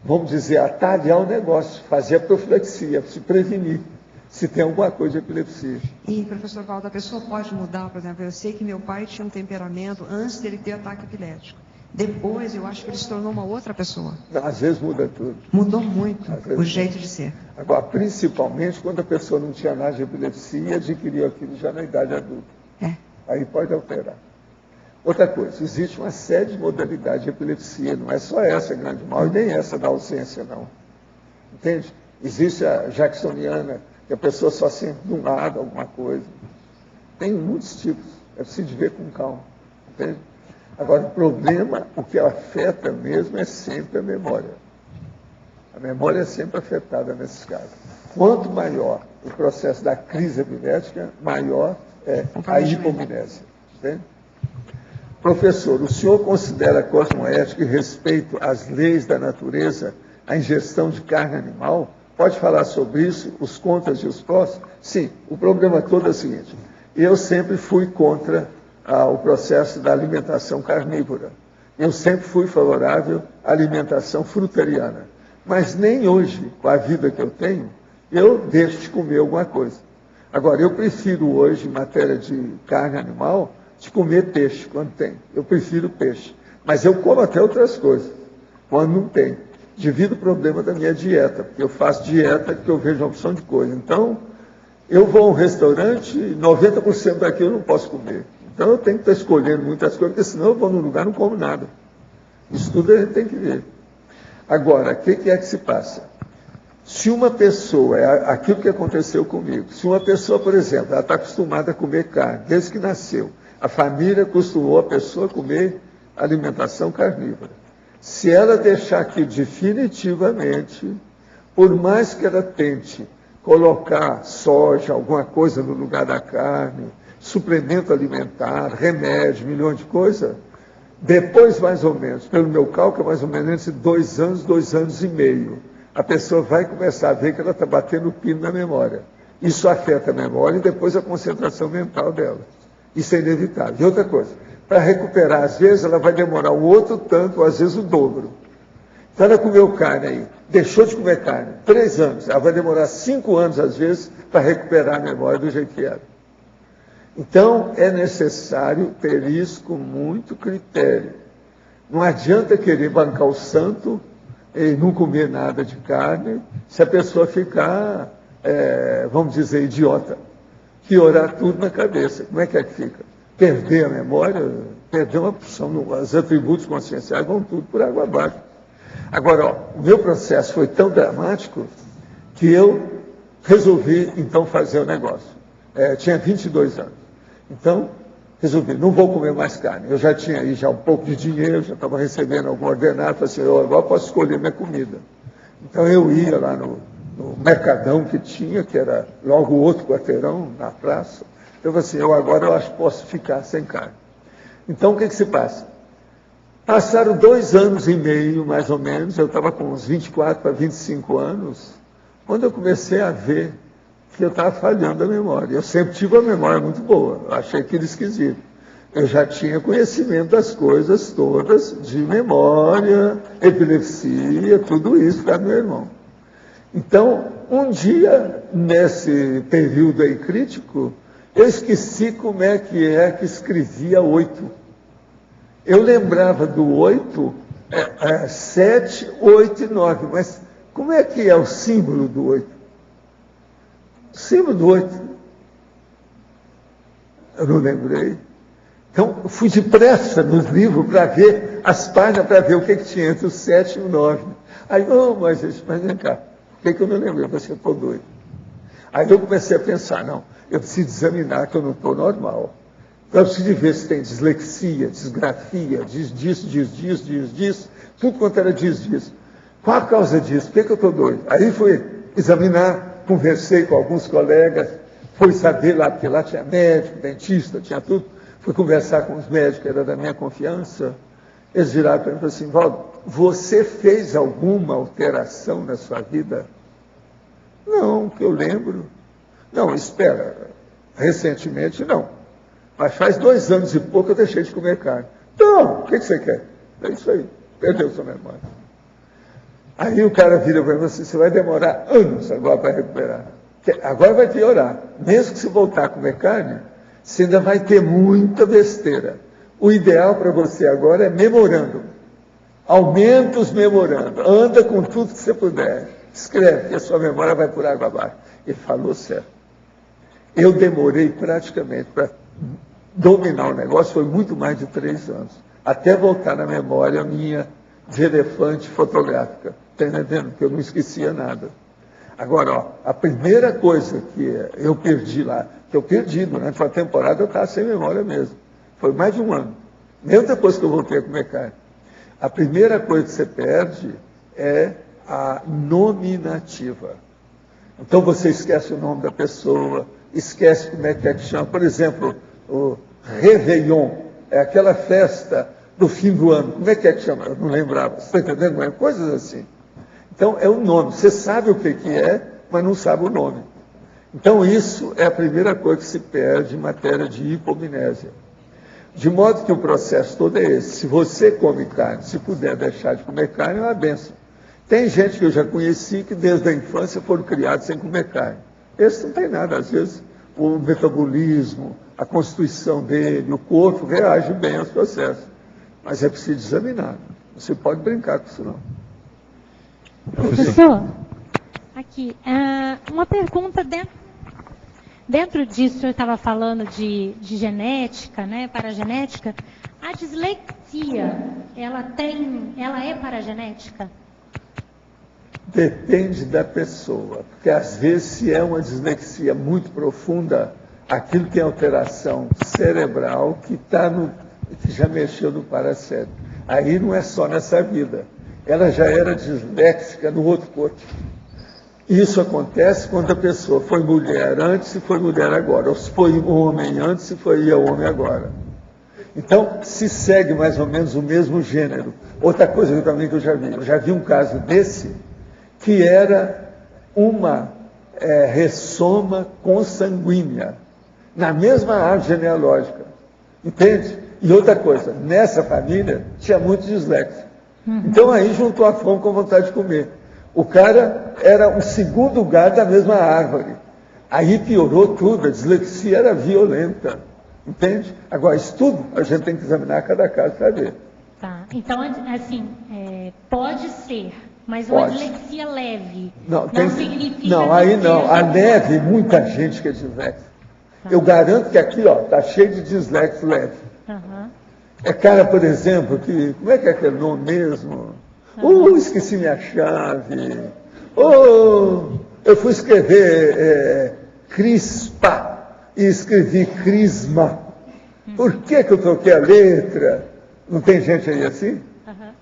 vamos dizer, atalhar o negócio, fazer a profilaxia, se prevenir, se tem alguma coisa de epilepsia. E, professor Valdo, a pessoa pode mudar, por exemplo, eu sei que meu pai tinha um temperamento antes dele ter ataque epilético. Depois, eu acho que ele se tornou uma outra pessoa. Às vezes muda tudo. Mudou muito o jeito de ser. Agora, principalmente quando a pessoa não tinha nada de epilepsia e adquiriu aquilo já na idade adulta. Aí pode alterar. Outra coisa, existe uma série de modalidades de epilepsia, não é só essa grande mal e nem essa da ausência, não. Entende? Existe a jacksoniana, que a pessoa só sente de um lado alguma coisa. Tem muitos tipos, é preciso ver com calma. Entende? Agora, o problema, o que afeta mesmo é sempre a memória. A memória é sempre afetada nesses casos. Quanto maior o processo da crise epilética, maior é a hipomnésia. Entende? Professor, o senhor considera cosmoética e respeito às leis da natureza a ingestão de carne animal? Pode falar sobre isso, os contras e os prós? Sim, o problema todo é o seguinte, eu sempre fui contra o processo da alimentação carnívora. Eu sempre fui favorável à alimentação frutariana. Mas nem hoje, com a vida que eu tenho, eu deixo de comer alguma coisa. Agora, eu prefiro hoje, em matéria de carne animal, de comer peixe, quando tem. Eu prefiro peixe. Mas eu como até outras coisas, quando não tem. Devido ao problema da minha dieta, porque eu faço dieta porque eu vejo uma opção de coisa. Então, eu vou a um restaurante, 90% daquilo eu não posso comer. Então, eu tenho que estar escolhendo muitas coisas, porque senão eu vou num lugar e não como nada. Isso tudo a gente tem que ver. Agora, o que é que se passa? Se uma pessoa, é aquilo que aconteceu comigo, se uma pessoa, por exemplo, ela está acostumada a comer carne, desde que nasceu, a família acostumou a pessoa a comer alimentação carnívora. Se ela deixar aquilo definitivamente, por mais que ela tente colocar soja, alguma coisa no lugar da carne, suplemento alimentar, remédio, milhões de coisas, depois, mais ou menos, pelo meu cálculo, mais ou menos entre 2 anos, 2 anos e meio, a pessoa vai começar a ver que ela está batendo o pino na memória. Isso afeta a memória e depois a concentração mental dela. Isso é inevitável. E outra coisa, para recuperar, às vezes, ela vai demorar o outro tanto, ou às vezes o dobro. Então, ela comeu carne aí, deixou de comer carne, 3 anos, ela vai demorar 5 anos, às vezes, para recuperar a memória do jeito que era. Então, é necessário ter isso com muito critério. Não adianta querer bancar o santo e não comer nada de carne, se a pessoa ficar, vamos dizer, idiota. Piorar tudo na cabeça. Como é que fica? Perder a memória, perder uma porção, os atributos conscienciais vão tudo por água abaixo. Agora, o meu processo foi tão dramático que eu resolvi, então, fazer o negócio. Tinha 22 anos. Então, resolvi, não vou comer mais carne. Eu já tinha aí um pouco de dinheiro, já estava recebendo algum ordenado, falei assim, eu agora posso escolher minha comida. Então, eu ia lá no mercadão que tinha, que era logo o outro quarteirão, na praça. Eu falei assim, eu acho que posso ficar sem carne. Então, o que se passa? Passaram 2 anos e meio, mais ou menos, eu estava com uns 24 para 25 anos, quando eu comecei a ver que eu estava falhando a memória. Eu sempre tive uma memória muito boa, eu achei aquilo esquisito. Eu já tinha conhecimento das coisas todas, de memória, epilepsia, tudo isso para meu irmão. Então, um dia, nesse período aí crítico, eu esqueci como é que escrevia 8. Eu lembrava do 8, 7, 8 e 9, mas como é que é o símbolo do 8? O símbolo do 8, eu não lembrei. Então, eu fui depressa nos livros para ver as páginas, para ver o que tinha entre o 7 e o 9. Aí, mas vem cá, por que eu não lembrei? Eu falei, eu estou doido. Aí eu comecei a pensar, não, eu preciso examinar que eu não estou normal. Eu preciso ver se tem dislexia, disgrafia, diz disso, tudo quanto era disso. Qual a causa disso? Por que eu estou doido? Aí fui examinar, conversei com alguns colegas, fui saber lá, porque lá tinha médico, dentista, tinha tudo. Fui conversar com os médicos, que era da minha confiança. Eles viraram para mim e falaram assim, Valdo, você fez alguma alteração na sua vida? Não, que eu lembro. Não, espera, recentemente não. Mas faz 2 anos e pouco eu deixei de comer carne. Então, o que você quer? É isso aí, perdeu sua memória. Aí o cara vira para mim assim, você vai demorar anos agora para recuperar. Agora vai piorar. Mesmo que você voltar a comer carne, você ainda vai ter muita besteira. O ideal para você agora é memorando. Aumenta os memorando. Anda com tudo que você puder. Escreve, que a sua memória vai por água abaixo. Ele falou certo. Eu demorei praticamente para dominar o negócio, foi muito mais de 3 anos. Até voltar na memória minha de elefante fotográfica. Está entendendo? Que eu não esquecia nada. Agora, a primeira coisa que eu perdi lá, que eu perdi durante uma temporada, eu estava sem memória mesmo. Foi mais de 1 ano. Mesmo depois que eu voltei a comer carne. A primeira coisa que você perde é a nominativa. Então você esquece o nome da pessoa, esquece como é que chama. Por exemplo, o Réveillon, é aquela festa do fim do ano. Como é que chama? Eu não lembrava. Você está entendendo? Coisas assim. Então é o nome. Você sabe o que é, mas não sabe o nome. Então isso é a primeira coisa que se perde em matéria de hipomnésia. De modo que o processo todo é esse. Se você come carne, se puder deixar de comer carne, é uma benção. Tem gente que eu já conheci que desde a infância foram criados sem comer carne. Esse não tem nada. Às vezes o metabolismo, a constituição dele, o corpo reage bem aos processos. Mas é preciso examinar. Você pode brincar com isso não. Professor, aqui, uma pergunta dentro disso, o senhor estava falando de genética, né, paragenética. A dislexia, ela é paragenética? Depende da pessoa, porque às vezes se é uma dislexia muito profunda, aquilo tem alteração cerebral que já mexeu no paracérebro. Aí não é só nessa vida, ela já era disléxica no outro corpo. Isso acontece quando a pessoa foi mulher antes e foi mulher agora, ou se foi homem antes e foi homem agora. Então, se segue mais ou menos o mesmo gênero. Outra coisa também que eu já vi um caso desse, que era uma ressoma consanguínea, na mesma árvore genealógica. Entende? E outra coisa, nessa família tinha muito dislexia. Então aí juntou a fome com a vontade de comer. O cara era o segundo galho da mesma árvore. Aí piorou tudo, a dislexia era violenta. Entende? Agora, isso tudo a gente tem que examinar cada caso para ver. Tá. Então, assim, pode ser, mas uma dislexia leve não significa... Não, aí não. A leve, muita gente que é disléxica. Tá. Eu garanto que aqui, está cheio de dislexia leve. É cara, por exemplo, que... Como é que é aquele nome mesmo? Esqueci minha chave. Eu fui escrever crispa e escrevi crisma. Por que eu troquei a letra? Não tem gente aí assim?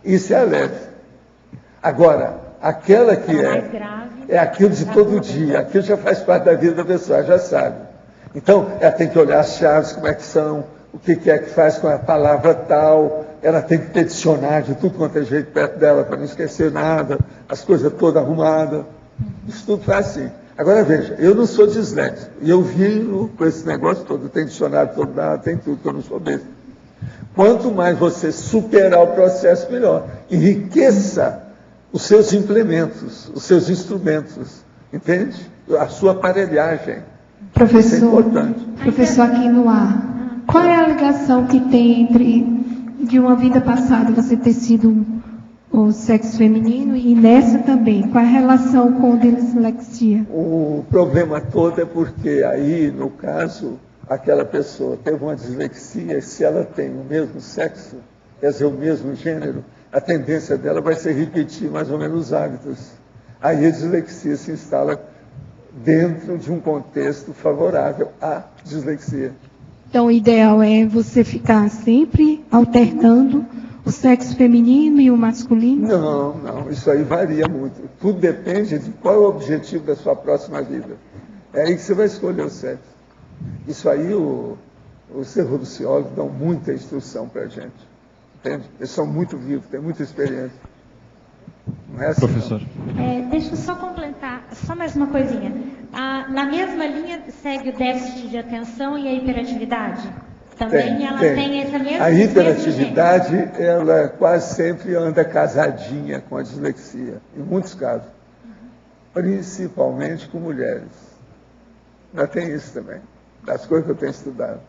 Isso é a leve. Agora, aquela que é aquilo de todo dia, aquilo já faz parte da vida da pessoa, já sabe. Então, ela tem que olhar as chaves, como é que são, o que é que faz com a palavra tal, ela tem que ter dicionário de tudo quanto é jeito perto dela, para não esquecer nada, as coisas todas arrumadas. Isso tudo faz assim. Agora veja, eu não sou disléxico, e eu vivo com esse negócio todo, tem dicionário todo lado, tem tudo, que eu não sou besta. Quanto mais você superar o processo, melhor. Enriqueça os seus implementos, os seus instrumentos, entende? A sua aparelhagem. Professor, isso é importante. Professor, aqui no ar, qual é a ligação que tem entre de uma vida passada você ter sido o sexo feminino e nessa também? Qual é a relação com a dislexia? O problema todo é porque aí, no caso, aquela pessoa teve uma dislexia, se ela tem o mesmo sexo, quer dizer, o mesmo gênero, a tendência dela vai ser repetir mais ou menos os hábitos. Aí a dislexia se instala dentro de um contexto favorável à dislexia. Então, o ideal é você ficar sempre alternando o sexo feminino e o masculino? Não, isso aí varia muito. Tudo depende de qual é o objetivo da sua próxima vida. É aí que você vai escolher o sexo. Isso aí os evoluciólogos dão muita instrução para a gente. Entende? Eles são muito vivos, têm muita experiência. Não é assim, professor? Deixa eu só completar, só mais uma coisinha. Na mesma linha segue o déficit de atenção e a hiperatividade? Também ela tem essa mesma... A hiperatividade, ela quase sempre anda casadinha com a dislexia, em muitos casos. Principalmente com mulheres. Já tem isso também, das coisas que eu tenho estudado.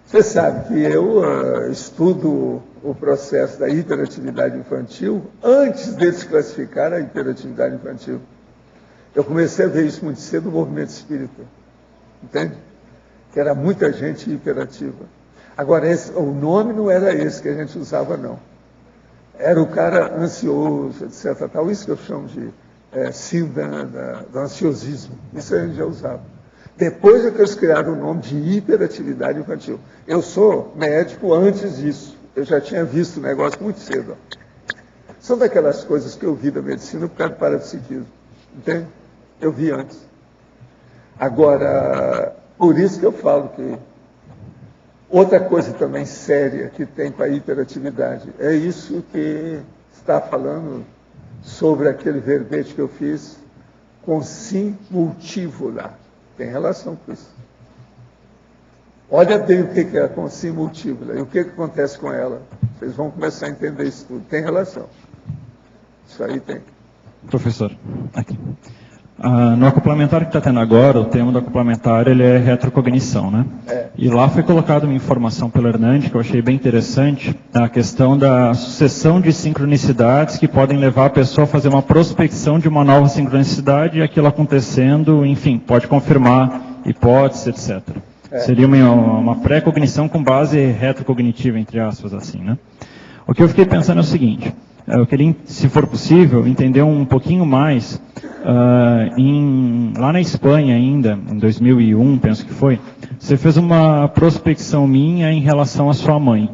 Você sabe que eu estudo o processo da hiperatividade infantil antes deles classificar a hiperatividade infantil. Eu comecei a ver isso muito cedo no movimento espírita. Entende? Que era muita gente hiperativa. Agora, o nome não era esse que a gente usava, não. Era o cara ansioso, etc. Tal. Isso que eu chamo de síndrome do ansiosismo. Isso a gente já usava. Depois é que eles criaram o nome de hiperatividade infantil. Eu sou médico antes disso. Eu já tinha visto o negócio muito cedo. São daquelas coisas que eu vi da medicina por causa do parapsiquismo. Entende? Eu vi antes. Agora, por isso que eu falo que outra coisa também séria que tem com a hiperatividade é isso que está falando sobre aquele verbete que eu fiz com sim multívola. Tem relação com isso. Olha bem o que é a consim multívola e o que acontece com ela. Vocês vão começar a entender isso tudo. Tem relação. Isso aí tem. Professor, aqui. No acoplamentário que está tendo agora, o tema do acoplamentário ele é retrocognição, né? E lá foi colocada uma informação pelo Hernandes que eu achei bem interessante, a questão da sucessão de sincronicidades que podem levar a pessoa a fazer uma prospecção de uma nova sincronicidade e aquilo acontecendo, enfim, pode confirmar hipóteses, etc. Seria uma pré-cognição com base retrocognitiva, entre aspas, assim, né? O que eu fiquei pensando é o seguinte, eu queria, se for possível, entender um pouquinho mais, lá na Espanha ainda, em 2001, penso que foi, você fez uma prospecção minha em relação à sua mãe.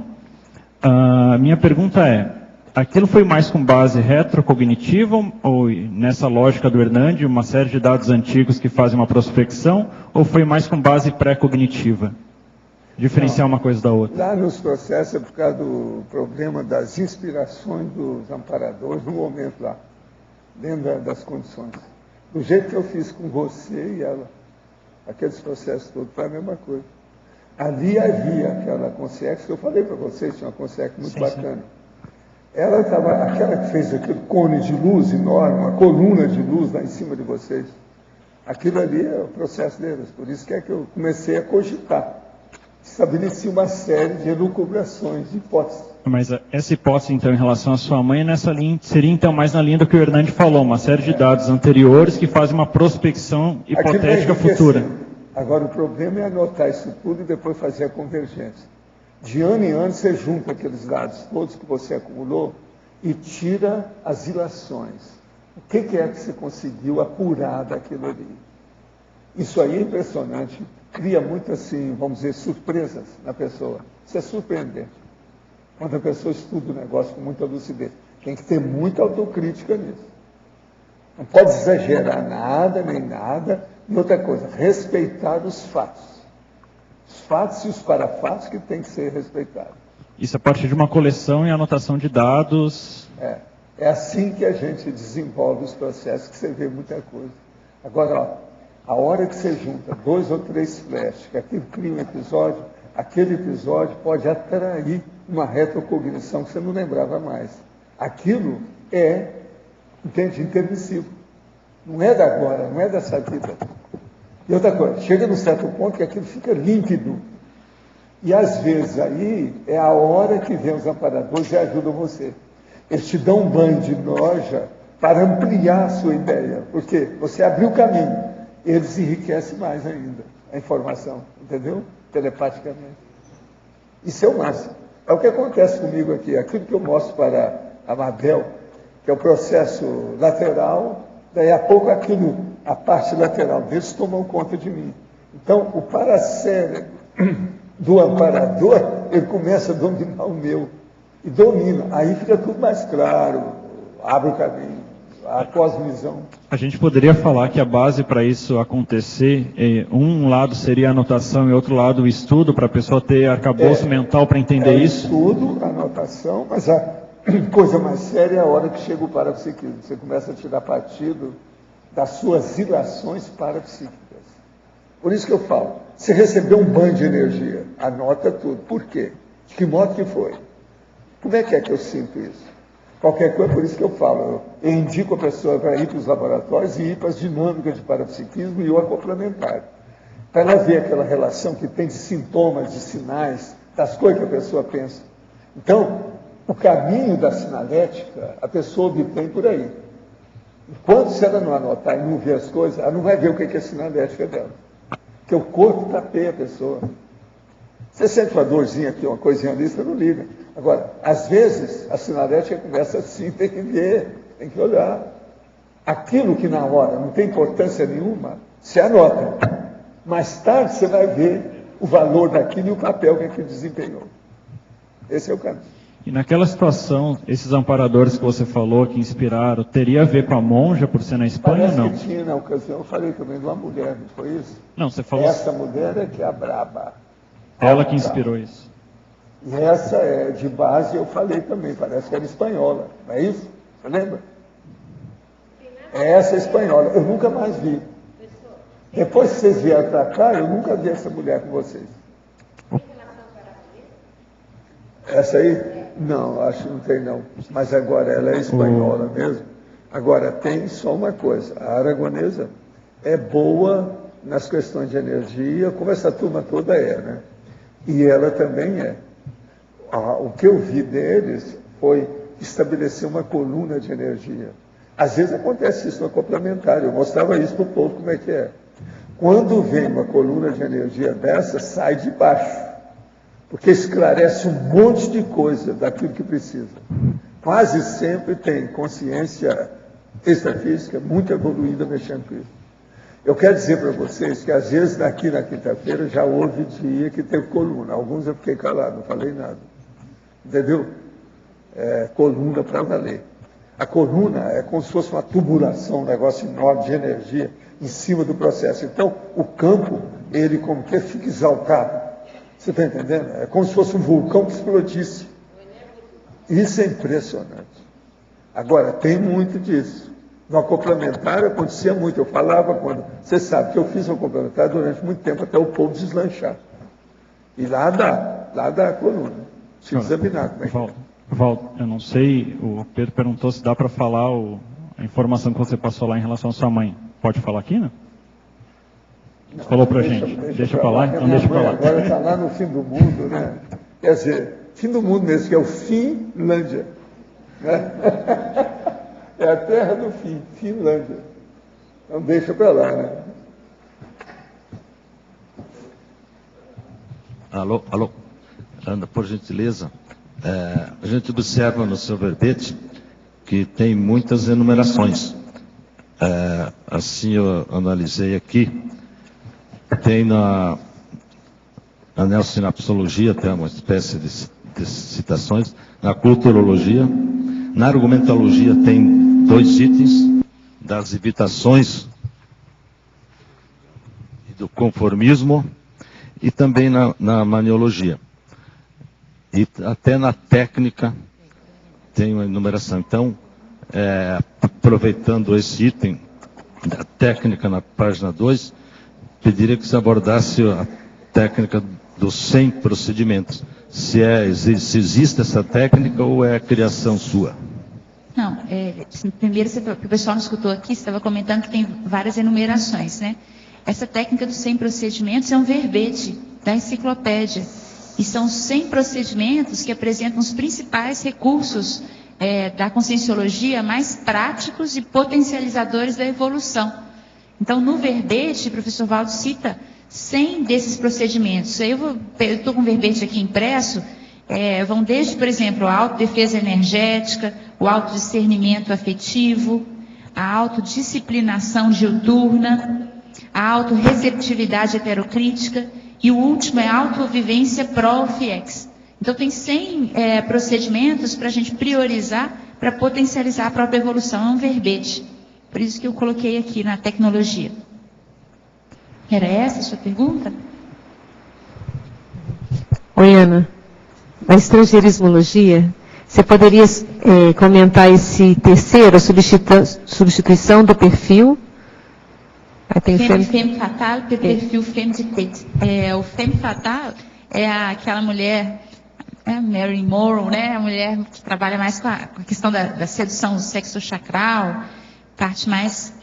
Minha pergunta é, aquilo foi mais com base retrocognitiva, ou nessa lógica do Hernandes, uma série de dados antigos que fazem uma prospecção, ou foi mais com base pré-cognitiva? Diferenciar uma coisa da outra. Lá nos processos é por causa do problema das inspirações dos amparadores no momento lá, dentro das condições. Do jeito que eu fiz com você e ela, aqueles processos todos, foi a mesma coisa. Ali havia aquela consciência que eu falei para vocês, tinha uma consciência muito bacana. Ela estava, aquela que fez aquele cone de luz enorme, uma coluna de luz lá em cima de vocês. Aquilo ali é o processo deles, por isso que é que eu comecei a cogitar. Estabeleci uma série de elucubrações, de hipóteses. Mas essa hipótese, então, em relação à sua mãe, nessa linha, seria, então, mais na linha do que o Hernandes falou, uma série de dados anteriores que fazem uma prospecção hipotética futura. Agora, o problema é anotar isso tudo e depois fazer a convergência. De ano em ano, você junta aqueles dados todos que você acumulou e tira as ilações. O que é que você conseguiu apurar daquilo ali? Isso aí é impressionante. Cria muito, assim, vamos dizer, surpresas na pessoa. Isso é surpreendente. Quando a pessoa estuda o negócio com muita lucidez. Tem que ter muita autocrítica nisso. Não pode exagerar nada, nem nada. E outra coisa, respeitar os fatos. Os fatos e os parafatos que tem que ser respeitados. Isso a partir de uma coleção e anotação de dados. É assim que a gente desenvolve os processos, que você vê muita coisa. Agora, ó, a hora que você junta 2 ou 3 flashes, que aquilo cria um episódio, aquele episódio pode atrair uma retrocognição que você não lembrava mais. Aquilo é, entende, intermissivo. Não é da agora, não é dessa vida. E outra coisa, chega num certo ponto que aquilo fica límpido. E às vezes aí é a hora que vem os amparadores e ajudam você. Eles te dão um banho de noja para ampliar a sua ideia. Porque você abriu o caminho. Eles enriquecem mais ainda a informação, entendeu? Telepaticamente. Isso é o máximo. É o que acontece comigo aqui. Aquilo que eu mostro para a Mabel, que é o processo lateral, daí a pouco aquilo, a parte lateral deles tomam conta de mim. Então, o paracérebro do amparador, ele começa a dominar o meu. E domina. Aí fica tudo mais claro, abre o caminho. A cosmovisão. A gente poderia falar que a base para isso acontecer, um lado seria a anotação e outro lado o estudo, para a pessoa ter arcabouço mental para entender isso? Estudo, anotação, mas a coisa mais séria é a hora que chega o parapsiquismo. Você começa a tirar partido das suas ilações parapsíquicas. Por isso que eu falo, você recebeu um banho de energia, anota tudo. Por quê? De que modo que foi? Como é que eu sinto isso? Qualquer coisa, por isso que eu falo, eu indico a pessoa para ir para os laboratórios e ir para as dinâmicas de parapsiquismo e o acoplamentário. Para ela ver aquela relação que tem de sintomas, de sinais, das coisas que a pessoa pensa. Então, o caminho da sinalética, a pessoa obtém por aí. Enquanto se ela não anotar e não ver as coisas, ela não vai ver o que é a sinalética dela. Porque o corpo tapeia a pessoa. Você sente uma dorzinha aqui, uma coisinha ali, você não liga. Agora, às vezes, a sinalética começa assim, tem que ver, tem que olhar. Aquilo que na hora não tem importância nenhuma, se anota. Mais tarde você vai ver o valor daquilo e o papel que aquilo desempenhou. Esse é o caminho. E naquela situação, esses amparadores que você falou, que inspiraram, teria a ver com a monja por ser na Espanha ou não? Parece que tinha na ocasião, eu falei também de uma mulher, não foi isso? Não, você falou... Essa mulher é que é a braba. Ela que inspirou isso. E essa é de base, eu falei também, parece que era espanhola, não é isso? Você lembra? É essa espanhola, eu nunca mais vi. Depois que vocês vieram para cá, eu nunca vi essa mulher com vocês. Essa aí? Não, acho que não tem não. Mas agora ela é espanhola mesmo. Agora tem só uma coisa, a aragonesa é boa nas questões de energia, como essa turma toda é, né? E ela também é. O que eu vi deles foi estabelecer uma coluna de energia. Às vezes acontece isso no complementar, eu mostrava isso para o povo como é que é. Quando vem uma coluna de energia dessa, sai de baixo, porque esclarece um monte de coisa daquilo que precisa. Quase sempre tem consciência extrafísica muito evoluída mexendo com isso. Eu quero dizer para vocês que às vezes aqui na quinta-feira já houve dia que teve coluna. Alguns eu fiquei calado, não falei nada. Entendeu? Coluna para valer. A coluna é como se fosse uma tubulação, um negócio enorme de energia em cima do processo. Então, o campo, ele como que fica exaltado. Você está entendendo? É como se fosse um vulcão que explodisse. Isso é impressionante. Agora, tem muito disso. No complementar acontecia muito. Eu falava quando... Você sabe que eu fiz um complementar durante muito tempo, até o povo deslanchar. E lá dá a coluna. Deixa eu examinar como é que é. Valdo, eu não sei, o Pedro perguntou se dá para falar a informação que você passou lá em relação à sua mãe. Pode falar aqui, né? Você falou para a gente. Deixa para lá, então deixa para lá. Agora está lá no fim do mundo, né? Quer dizer, fim do mundo mesmo, que é o Finlândia. Né? É a terra do fim, Finlândia. Então deixa para lá, né? Alô? Ana, por gentileza, a gente observa no seu verbete que tem muitas enumerações. Assim eu analisei aqui, tem na neossinapsologia, tem uma espécie de citações, na culturologia, na argumentologia tem 2 itens, das evitações e do conformismo, e também na maniologia. E até na técnica tem uma enumeração. Então, aproveitando esse item da técnica na página 2, pediria que você abordasse a técnica dos 100 procedimentos. Se existe essa técnica ou é criação sua? Não, primeiro, o pessoal não escutou aqui, você estava comentando que tem várias enumerações, né? Essa técnica dos 100 procedimentos é um verbete da enciclopédia. E são 100 procedimentos que apresentam os principais recursos da conscienciologia mais práticos e potencializadores da evolução. Então, no verbete, o professor Valdo cita 100 desses procedimentos. Eu estou com o verbete aqui impresso, vão desde, por exemplo, a autodefesa energética, o autodiscernimento afetivo, a autodisciplinação diuturna, a autorreceptividade heterocrítica, e o último é a autovivência pró-FIEX. Então, tem 100 procedimentos para a gente priorizar, para potencializar a própria evolução. É um verbete. Por isso que eu coloquei aqui na tecnologia. Era essa a sua pergunta? Oi, Ana. Na estrangeirismologia, você poderia comentar esse terceiro, a substituição do perfil? Femme fatale, perfil femme de tête. O femme fatale é aquela mulher, Mary Morrow, né? A mulher que trabalha mais com a questão da sedução do sexo chakral, parte mais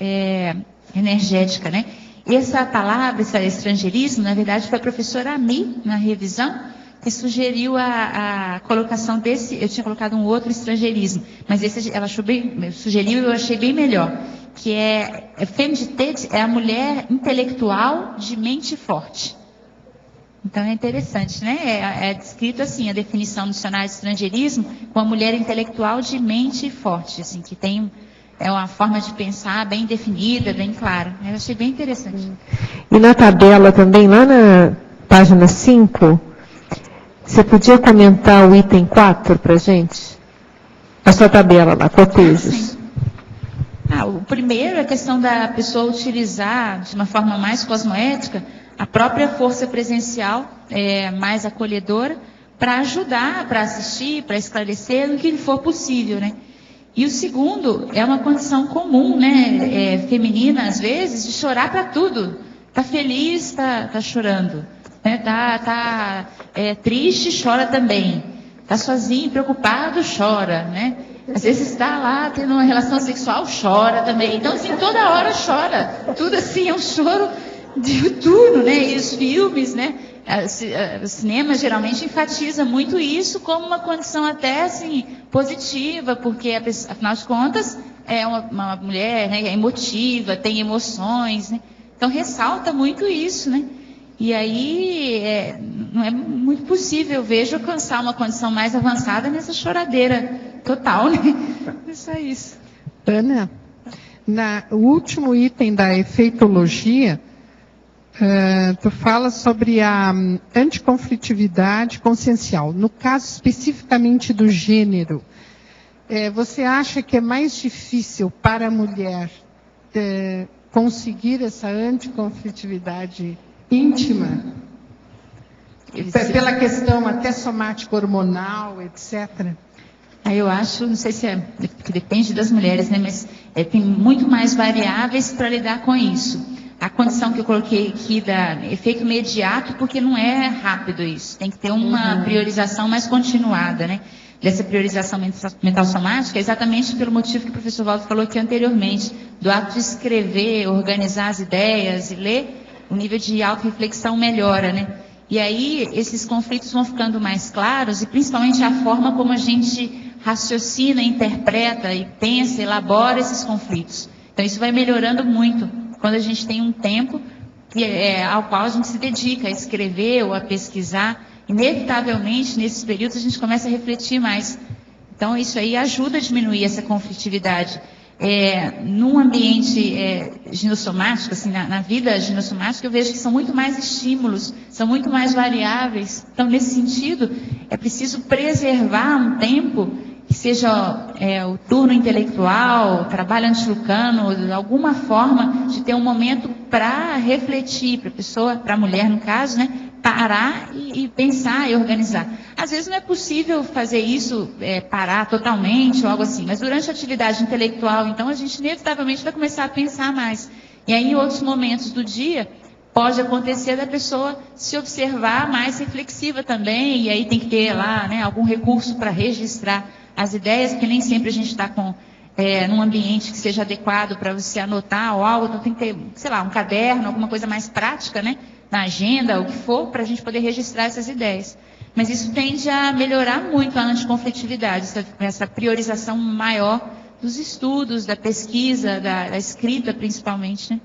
energética, né? Essa palavra, esse estrangeirismo, na verdade, foi a professora Ami, na revisão, que sugeriu a colocação desse. Eu tinha colocado um outro estrangeirismo, mas esse ela sugeriu e eu achei bem melhor. Que femme de tête é a mulher intelectual de mente forte. Então é interessante, né? É descrito assim, a definição do dicionário de estrangeirismo, com a mulher intelectual de mente forte, assim, que tem uma forma de pensar bem definida, bem clara. Eu achei bem interessante. E na tabela também, lá na página 5, você podia comentar o item 4 para a gente? A sua tabela lá, cotejos. O primeiro é a questão da pessoa utilizar de uma forma mais cosmoética a própria força presencial, mais acolhedora, para ajudar, para assistir, para esclarecer no que for possível, né? E o segundo é uma condição comum, né, feminina às vezes, de chorar para tudo. Tá feliz, tá chorando, né? Tá triste, chora também. Tá sozinho, preocupado, chora, né? Às vezes está lá tendo uma relação sexual, chora também. Então, assim, toda hora chora. Tudo assim é um choro diuturno, né? E os filmes, né? O cinema geralmente enfatiza muito isso como uma condição até assim positiva, porque afinal de contas é uma mulher, né, é emotiva, tem emoções, né? Então ressalta muito isso, né? E aí não é muito possível, eu vejo, alcançar uma condição mais avançada nessa choradeira total, né? É só isso. Ana, o último item da efeitologia, tu fala sobre a anticonflitividade consciencial. No caso especificamente do gênero, você acha que é mais difícil para a mulher conseguir essa anticonflitividade íntima? Pela questão até somática hormonal, etc.? Eu acho, não sei se que depende das mulheres, né? Mas tem muito mais variáveis para lidar com isso. A condição que eu coloquei aqui da efeito imediato, porque não é rápido isso. Tem que ter uma priorização mais continuada, né? Dessa priorização mental somática, exatamente pelo motivo que o professor Waldo falou aqui anteriormente, do ato de escrever, organizar as ideias e ler, o nível de autorreflexão melhora, né? E aí esses conflitos vão ficando mais claros, e principalmente a forma como a gente raciocina, interpreta e pensa, elabora esses conflitos. Então isso vai melhorando muito quando a gente tem um tempo ao qual a gente se dedica a escrever ou a pesquisar. Inevitavelmente, nesses períodos, a gente começa a refletir mais. Então isso aí ajuda a diminuir essa conflitividade. Num ambiente ginossomático, assim, na vida ginossomática, eu vejo que são muito mais estímulos, são muito mais variáveis. Então, nesse sentido, é preciso preservar um tempo que seja o turno intelectual, trabalho antilucano, alguma forma de ter um momento para refletir, para a pessoa, para a mulher no caso, né, parar e pensar e organizar. Às vezes não é possível fazer isso, parar totalmente ou algo assim, mas durante a atividade intelectual, então, a gente inevitavelmente vai começar a pensar mais. E aí, em outros momentos do dia, pode acontecer da pessoa se observar mais reflexiva também, e aí tem que ter lá, né, algum recurso para registrar as ideias, porque nem sempre a gente está num ambiente que seja adequado para você anotar ou algo, então tem que ter, sei lá, um caderno, alguma coisa mais prática, né, na agenda, o que for, para a gente poder registrar essas ideias. Mas isso tende a melhorar muito a anticonflitividade, essa priorização maior dos estudos, da pesquisa, da escrita principalmente, né?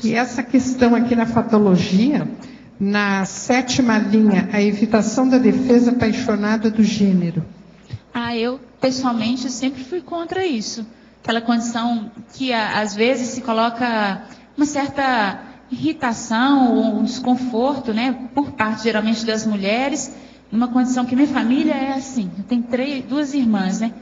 E essa questão aqui na fatologia, na 7ª linha, a evitação da defesa apaixonada do gênero. Eu, pessoalmente, sempre fui contra isso. Aquela condição que, às vezes, se coloca uma certa irritação ou um desconforto, né, por parte, geralmente, das mulheres, numa condição que minha família é assim. Eu tenho 2 irmãs, né?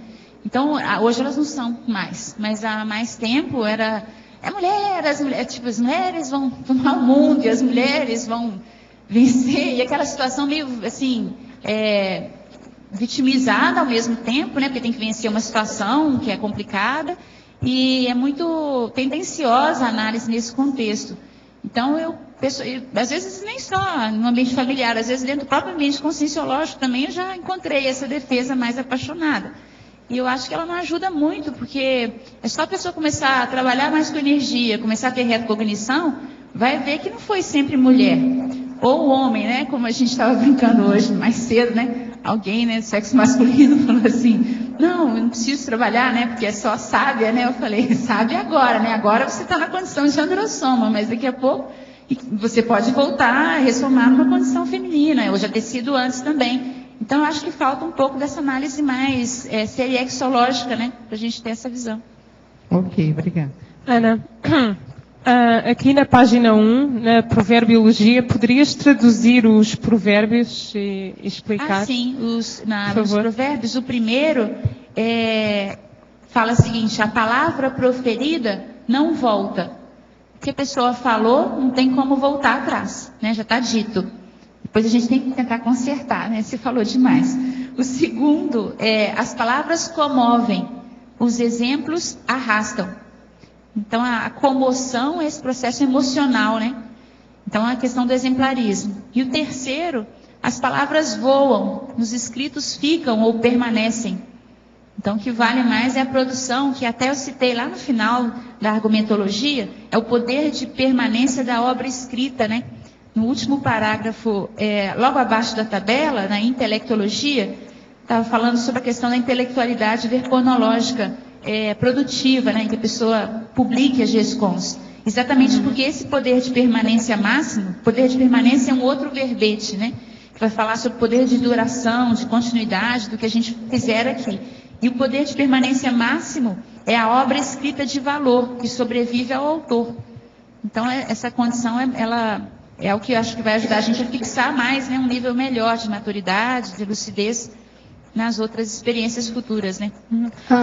Então, hoje elas não são mais, mas há mais tempo era... as mulheres vão tomar o mundo e as mulheres vão vencer, e aquela situação meio, assim, vitimizada ao mesmo tempo, né, porque tem que vencer uma situação que é complicada, e é muito tendenciosa a análise nesse contexto. Então, às vezes nem só no ambiente familiar, às vezes dentro do próprio ambiente conscienciológico também eu já encontrei essa defesa mais apaixonada. E eu acho que ela não ajuda muito, porque é só a pessoa começar a trabalhar mais com energia, começar a ter retrocognição, vai ver que não foi sempre mulher. Ou o homem, né? Como a gente estava brincando hoje, mais cedo, né? Alguém, né, do sexo masculino falou assim, não, eu não preciso trabalhar, né? Porque é só sábia, né? Eu falei, sábia agora, né? Agora você está na condição de androssoma, mas daqui a pouco você pode voltar a ressomar numa condição feminina, ou já ter sido antes também. Então, eu acho que falta um pouco dessa análise mais seriexológica, né? Para a gente ter essa visão. Ok, obrigada. Ana, aqui na página 1, na proverbiologia, poderias traduzir os provérbios e explicar? Sim, os provérbios, o primeiro fala o seguinte: a palavra proferida não volta. O que a pessoa falou não tem como voltar atrás, né? Já está dito. Depois a gente tem que tentar consertar, né? Se falou demais. O segundo as palavras comovem, os exemplos arrastam. Então, a comoção é esse processo emocional, né? Então, a questão do exemplarismo. E o terceiro, as palavras voam, os escritos ficam ou permanecem. Então, o que vale mais é a produção, que até eu citei lá no final da argumentologia, é o poder de permanência da obra escrita, né? No último parágrafo, logo abaixo da tabela, na intelectologia, estava falando sobre a questão da intelectualidade verbornológica, produtiva, né, em que a pessoa publique as GESCONs. Exatamente porque esse poder de permanência máximo, poder de permanência é um outro verbete, né, que vai falar sobre o poder de duração, de continuidade do que a gente fizer aqui. E o poder de permanência máximo é a obra escrita de valor, que sobrevive ao autor. Então, essa condição, ela é o que eu acho que vai ajudar a gente a fixar mais, né, um nível melhor de maturidade, de lucidez, nas outras experiências futuras, né?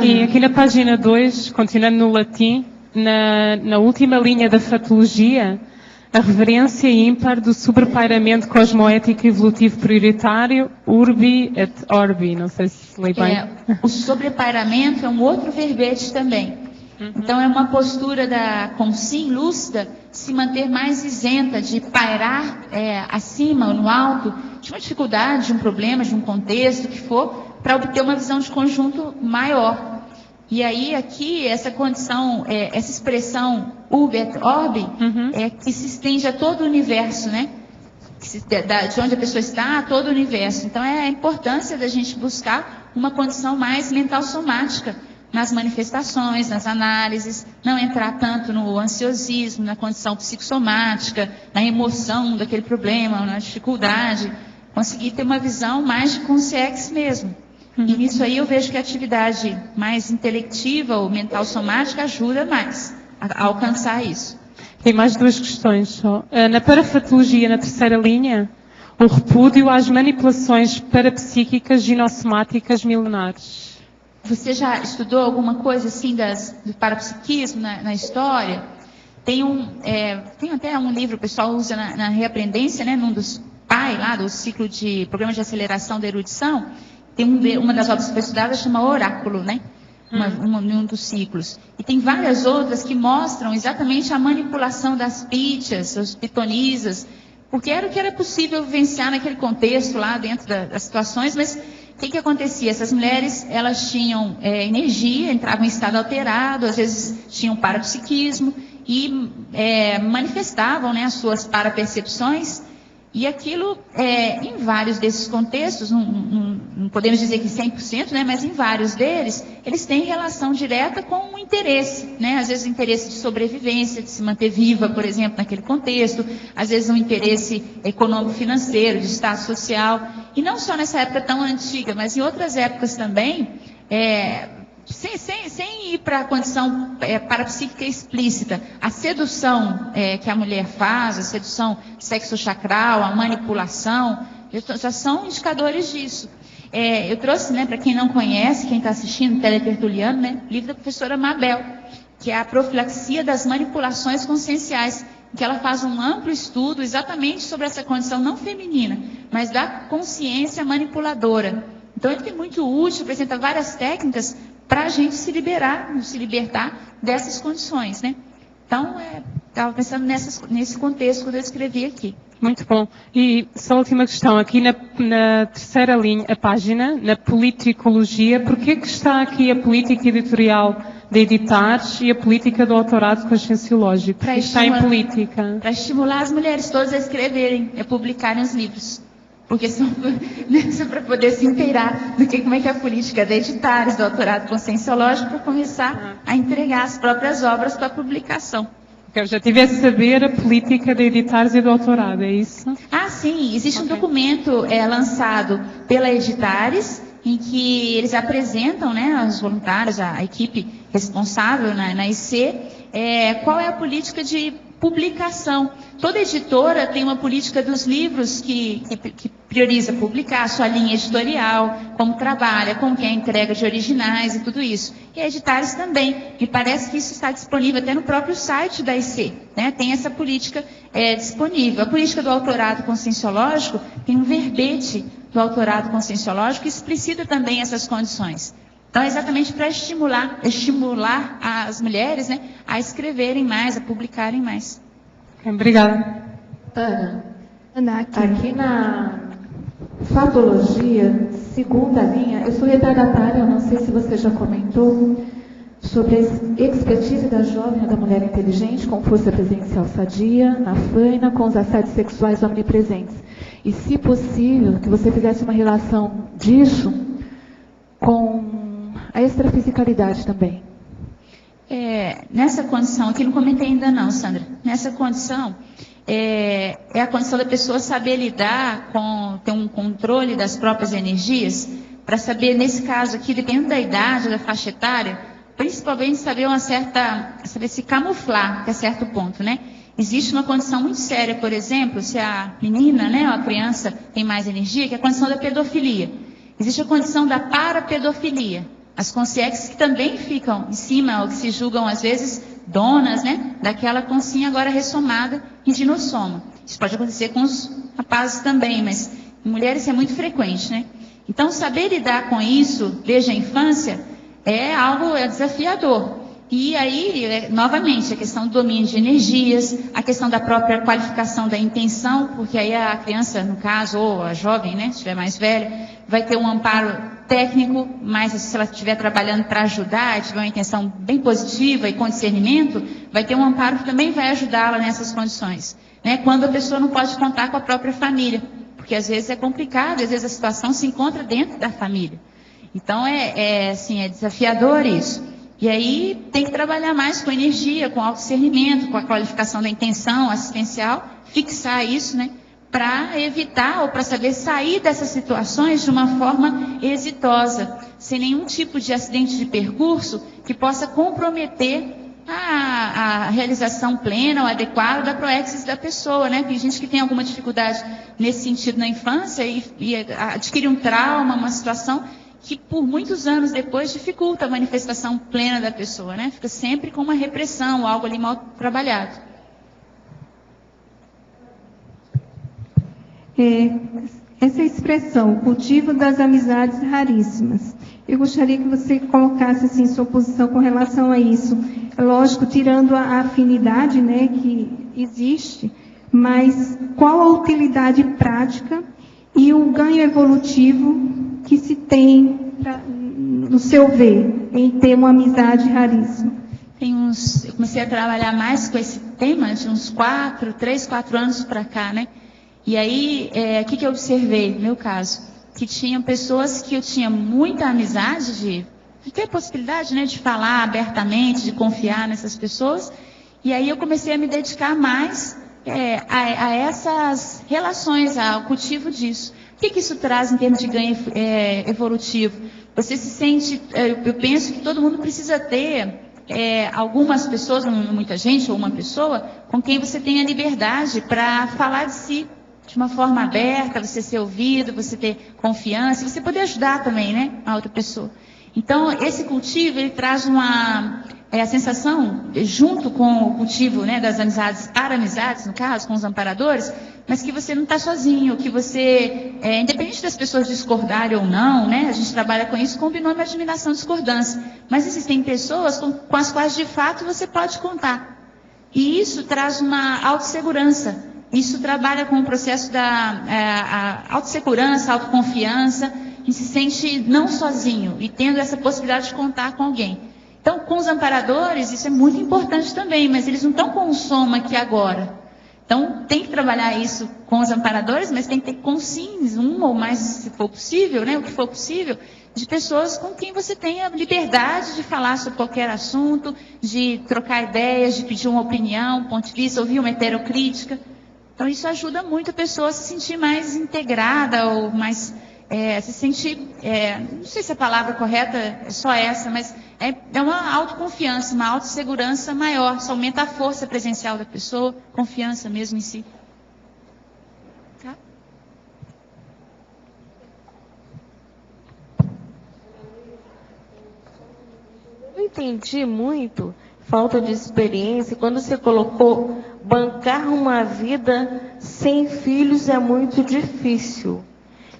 E aqui na página 2, continuando no latim, na última linha da fatologia, a reverência ímpar do sobrepairamento cosmoético evolutivo prioritário, urbi et orbi, não sei se leio bem. O sobrepairamento é um outro verbete também. Então é uma postura da consim lúcida se manter mais isenta de pairar acima ou no alto de uma dificuldade, de um problema, de um contexto, que for, para obter uma visão de conjunto maior. E aí aqui essa condição, essa expressão urbi et orbi, que se estende a todo o universo, né? De onde a pessoa está, a todo o universo. Então é a importância da gente buscar uma condição mais mental somática nas manifestações, nas análises, não entrar tanto no ansiosismo, na condição psicossomática, na emoção daquele problema, na dificuldade, conseguir ter uma visão mais de consciência mesmo. E nisso aí eu vejo que a atividade mais intelectiva ou mental somática ajuda mais a alcançar isso. Tem mais duas questões só. Na parafatologia, na terceira linha, o repúdio às manipulações parapsíquicas ginossomáticas milenares. Você já estudou alguma coisa assim do parapsiquismo na história? Tem até um livro que o pessoal usa na reaprendência, né, num dos PAI, lá do ciclo de Programa de Aceleração da Erudição. Tem uma das obras que foi estudada, chama Oráculo, né? Um dos ciclos. E tem várias outras que mostram exatamente a manipulação das pítias, as pitonisas, porque era o que era possível vivenciar naquele contexto lá dentro das situações, mas o que acontecia? Essas mulheres, elas tinham energia, entravam em estado alterado, às vezes tinham parapsiquismo e manifestavam, né, as suas parapercepções. E aquilo, em vários desses contextos, não podemos dizer que 100%, né, mas em vários deles, eles têm relação direta com o interesse, né? Às vezes o interesse de sobrevivência, de se manter viva, por exemplo, naquele contexto, às vezes um interesse econômico-financeiro, de status social, e não só nessa época tão antiga, mas em outras épocas também, sem ir para a condição parapsíquica explícita, a sedução que a mulher faz, a sedução sexo-chacral, a manipulação, já são indicadores disso. Eu trouxe, né, para quem não conhece, quem está assistindo, Teletertuliano, né, livro da professora Mabel, que é a profilaxia das manipulações conscienciais, que ela faz um amplo estudo exatamente sobre essa condição não feminina, mas da consciência manipuladora. Então ele é muito útil, apresenta várias técnicas para a gente se libertar dessas condições, né? Então, estava pensando nesse contexto quando eu escrevi aqui. Muito bom. E só a última questão, aqui na terceira linha, a página, na politicologia, por que está aqui a política editorial de editares e a política do autorado conscienciológico? Está em política. Para estimular as mulheres todas a escreverem, a publicarem os livros. Porque são para poder se inteirar do como é que é a política de editares, do autorado conscienciológico, para começar a entregar as próprias obras para publicação. Eu já tive a saber a política de editares e do autorado, é isso? Sim. Existe um documento lançado pela Editares, em que eles apresentam, né, aos voluntários, a equipe responsável na IC, qual é a política de publicação. Toda editora tem uma política dos livros que prioriza publicar a sua linha editorial, como trabalha, como que é a entrega de originais e tudo isso. E a Editares também. Me parece que isso está disponível até no próprio site da IC, né? Tem essa política disponível. A política do autorado conscienciológico tem um verbete do autorado conscienciológico que explicita também essas condições. Então, é exatamente para estimular as mulheres, né, a escreverem mais, a publicarem mais. Obrigada. Ana, aqui na fatologia, segunda linha, eu sou retardatária, eu não sei se você já comentou, sobre a expertise da jovem ou da mulher inteligente com força presencial sadia, na faina, com os assédios sexuais omnipresentes. E, se possível, que você fizesse uma relação disso com a extrafisicalidade também. Nessa condição, aqui não comentei ainda não, Sandra, nessa condição, é a condição da pessoa saber lidar ter um controle das próprias energias, para saber, nesse caso aqui, dependendo da idade, da faixa etária, principalmente saber saber se camuflar até certo ponto, né? Existe uma condição muito séria, por exemplo, se a menina, né, ou a criança tem mais energia, que é a condição da pedofilia. Existe a condição da parapedofilia. As consciências que também ficam em cima, ou que se julgam, às vezes, donas, né, daquela consciência agora ressomada em dinossoma. Isso pode acontecer com os rapazes também, mas em mulheres isso é muito frequente, né? Então, saber lidar com isso desde a infância é algo desafiador. E aí, novamente, a questão do domínio de energias, a questão da própria qualificação da intenção, porque aí a criança, no caso, ou a jovem, né, se estiver mais velha, vai ter um amparo técnico, mas se ela estiver trabalhando para ajudar, tiver uma intenção bem positiva e com discernimento, vai ter um amparo que também vai ajudá-la nessas condições, né? Quando a pessoa não pode contar com a própria família, porque às vezes é complicado, às vezes a situação se encontra dentro da família. Então, é desafiador isso. E aí tem que trabalhar mais com energia, com autodiscernimento, com a qualificação da intenção assistencial, fixar isso, né? Para evitar ou para saber sair dessas situações de uma forma exitosa, sem nenhum tipo de acidente de percurso que possa comprometer a realização plena ou adequada da proexis da pessoa, né? Tem gente que tem alguma dificuldade nesse sentido na infância e adquire um trauma, uma situação que por muitos anos depois dificulta a manifestação plena da pessoa, né? Fica sempre com uma repressão, algo ali mal trabalhado. Essa expressão, o cultivo das amizades raríssimas. Eu gostaria que você colocasse assim sua posição com relação a isso. É lógico, tirando a afinidade, né, que existe, mas qual a utilidade prática e o ganho evolutivo que se tem, no seu ver, em ter uma amizade raríssima? Eu comecei a trabalhar mais com esse tema de uns 3, 4 anos para cá, né? E aí, o que eu observei, no meu caso? Que tinham pessoas que eu tinha muita amizade, de ter a possibilidade, né, de falar abertamente, de confiar nessas pessoas. E aí eu comecei a me dedicar mais a essas relações, ao cultivo disso. O que isso traz em termos de ganho evolutivo? Você se sente, eu penso que todo mundo precisa ter algumas pessoas, não muita gente, ou uma pessoa, com quem você tenha liberdade para falar de si de uma forma aberta, você ser ouvido, você ter confiança, e você poder ajudar também, né, a outra pessoa. Então, esse cultivo, ele traz a sensação, junto com o cultivo, né, das amizades, para amizades, no caso, com os amparadores, mas que você não está sozinho, que você, independente das pessoas discordarem ou não, né, a gente trabalha com isso com o binômio admiração e discordância, mas existem pessoas com as quais, de fato, você pode contar. E isso traz uma autossegurança. Isso trabalha com o processo da autossegurança, autoconfiança, e se sente não sozinho e tendo essa possibilidade de contar com alguém. Então, com os amparadores, isso é muito importante também, mas eles não estão com o soma aqui agora. Então, tem que trabalhar isso com os amparadores, mas tem que ter consciência, um ou mais, se for possível, né, o que for possível, de pessoas com quem você tenha liberdade de falar sobre qualquer assunto, de trocar ideias, de pedir uma opinião, um ponto de vista, ouvir uma heterocrítica. Então, isso ajuda muito a pessoa a se sentir mais integrada ou mais, se sentir, não sei se a palavra correta é só essa, mas é uma autoconfiança, uma autossegurança maior. Isso aumenta a força presencial da pessoa, confiança mesmo em si. Tá? Eu entendi muito, falta de experiência, quando você colocou bancar uma vida sem filhos é muito difícil.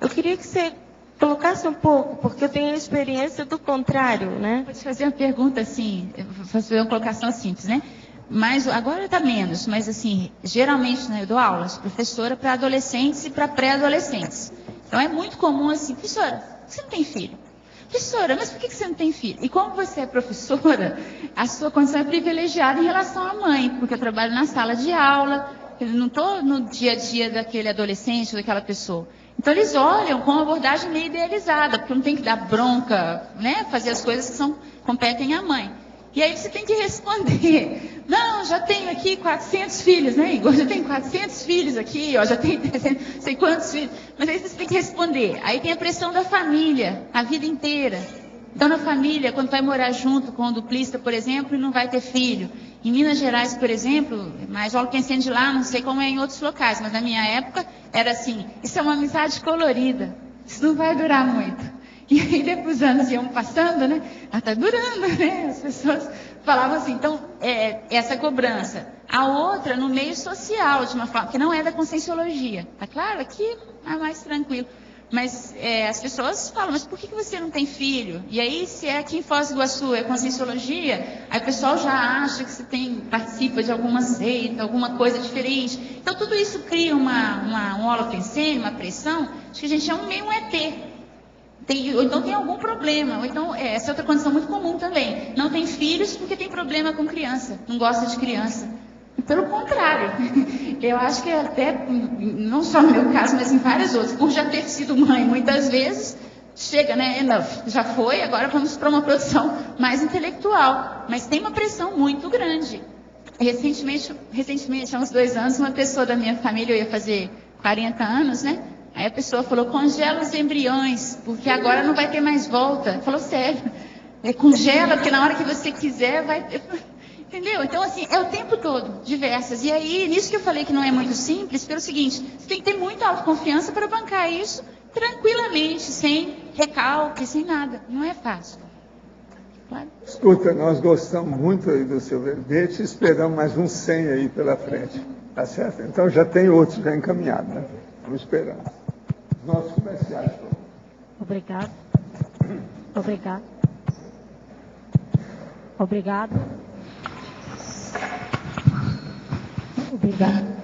Eu queria que você colocasse um pouco, porque eu tenho a experiência do contrário, né? Vou te fazer uma pergunta assim, vou fazer uma colocação simples, né? Mas agora está menos, mas assim, geralmente, né, eu dou aulas, professora para adolescentes e para pré-adolescentes. Então é muito comum assim, professora, por que você não tem filho? Professora, mas por que você não tem filho? E como você é professora, a sua condição é privilegiada em relação à mãe, porque eu trabalho na sala de aula, eu não estou no dia a dia daquele adolescente, daquela pessoa. Então eles olham com uma abordagem meio idealizada, porque não tem que dar bronca, né? Fazer as coisas que competem à mãe. E aí você tem que responder, não, já tenho aqui 400 filhos, né, Igor? Já tenho 400 filhos aqui, ó, já tenho 300, não sei quantos filhos. Mas aí você tem que responder. Aí tem a pressão da família, a vida inteira. Então na família, quando vai morar junto com o duplista, por exemplo, e não vai ter filho. Em Minas Gerais, por exemplo, mas olha quem sente lá, não sei como é em outros locais, mas na minha época era assim, isso é uma amizade colorida, isso não vai durar muito. E aí depois os anos iam passando, né? Ela está durando, né? As pessoas falavam assim, então, essa cobrança. A outra no meio social, de uma forma, que não é da conscienciologia. Tá claro? Aqui é mais tranquilo. Mas as pessoas falam, mas por que você não tem filho? E aí, se é aqui em Foz do Iguaçu, é conscienciologia, aí o pessoal já acha que você participa de alguma seita, alguma coisa diferente. Então, tudo isso cria um holofensene, uma pressão, de que a gente é meio um ET. Ou então tem algum problema, ou então, essa é outra condição muito comum também. Não tem filhos porque tem problema com criança, não gosta de criança. Pelo contrário, eu acho que até, não só no meu caso, mas em vários outros, por já ter sido mãe muitas vezes, chega, né, enough, já foi, agora vamos para uma produção mais intelectual. Mas tem uma pressão muito grande. Recentemente, há uns 2 anos, uma pessoa da minha família, eu ia fazer 40 anos, né? Aí a pessoa falou, congela os embriões, porque agora não vai ter mais volta. Falou sério, congela, porque na hora que você quiser vai ter... Entendeu? Então, assim, é o tempo todo, diversas. E aí, nisso que eu falei que não é muito simples, pelo seguinte, você tem que ter muita autoconfiança para bancar isso tranquilamente, sem recalque, sem nada. Não é fácil. Claro. Escuta, nós gostamos muito aí do seu verbete e esperamos mais uns 100 aí pela frente. Tá certo? Então já tem outros já encaminhados, né? Vamos esperando. Nossos comerciais. Obrigado. Obrigado. Obrigado. Obrigado.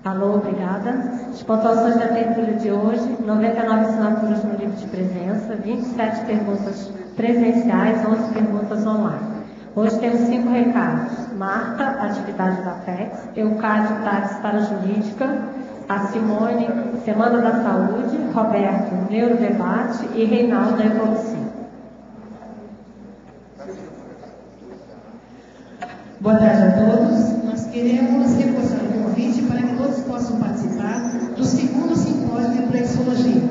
Alô, obrigada. As pontuações da tertúlia de hoje, 99 assinaturas no livro de presença, 27 perguntas presenciais, 11 perguntas online. Hoje temos 5 recados. Marta, atividade da PEX, Eucádio Tades para a Jurídica, a Simone, Semana da Saúde, Roberto, Neurodebate e Reinaldo da Evolução. Boa tarde a todos. Nós queremos reforçar o convite para que todos possam participar do 2º simpósio de Reflexologia.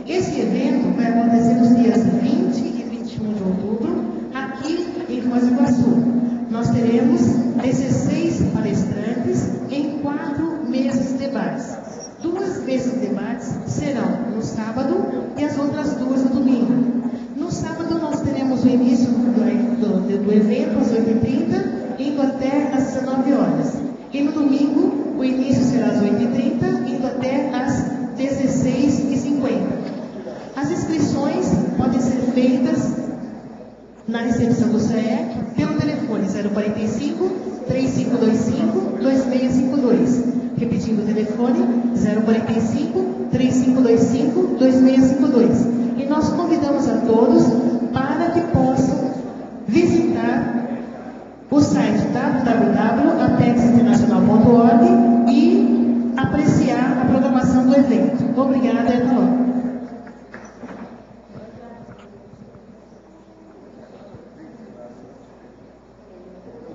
Esse evento vai acontecer nos dias 20 e 21 de outubro, aqui em Foz do Iguaçu. Nós teremos 16 palestrantes em 4 mesas de debates. 2 mesas de debates serão no sábado e as outras 2 no domingo. No sábado nós teremos o início do evento às 8h30, indo até às 19 horas. E no domingo, o início será às 8h30, indo até às 16h50. As inscrições podem ser feitas na recepção do SAEC pelo telefone 045 3525 2652. Repetindo o telefone 045 3525 2652. E nós convidamos a todos para que possam visitar o site www.apexinternacional.org e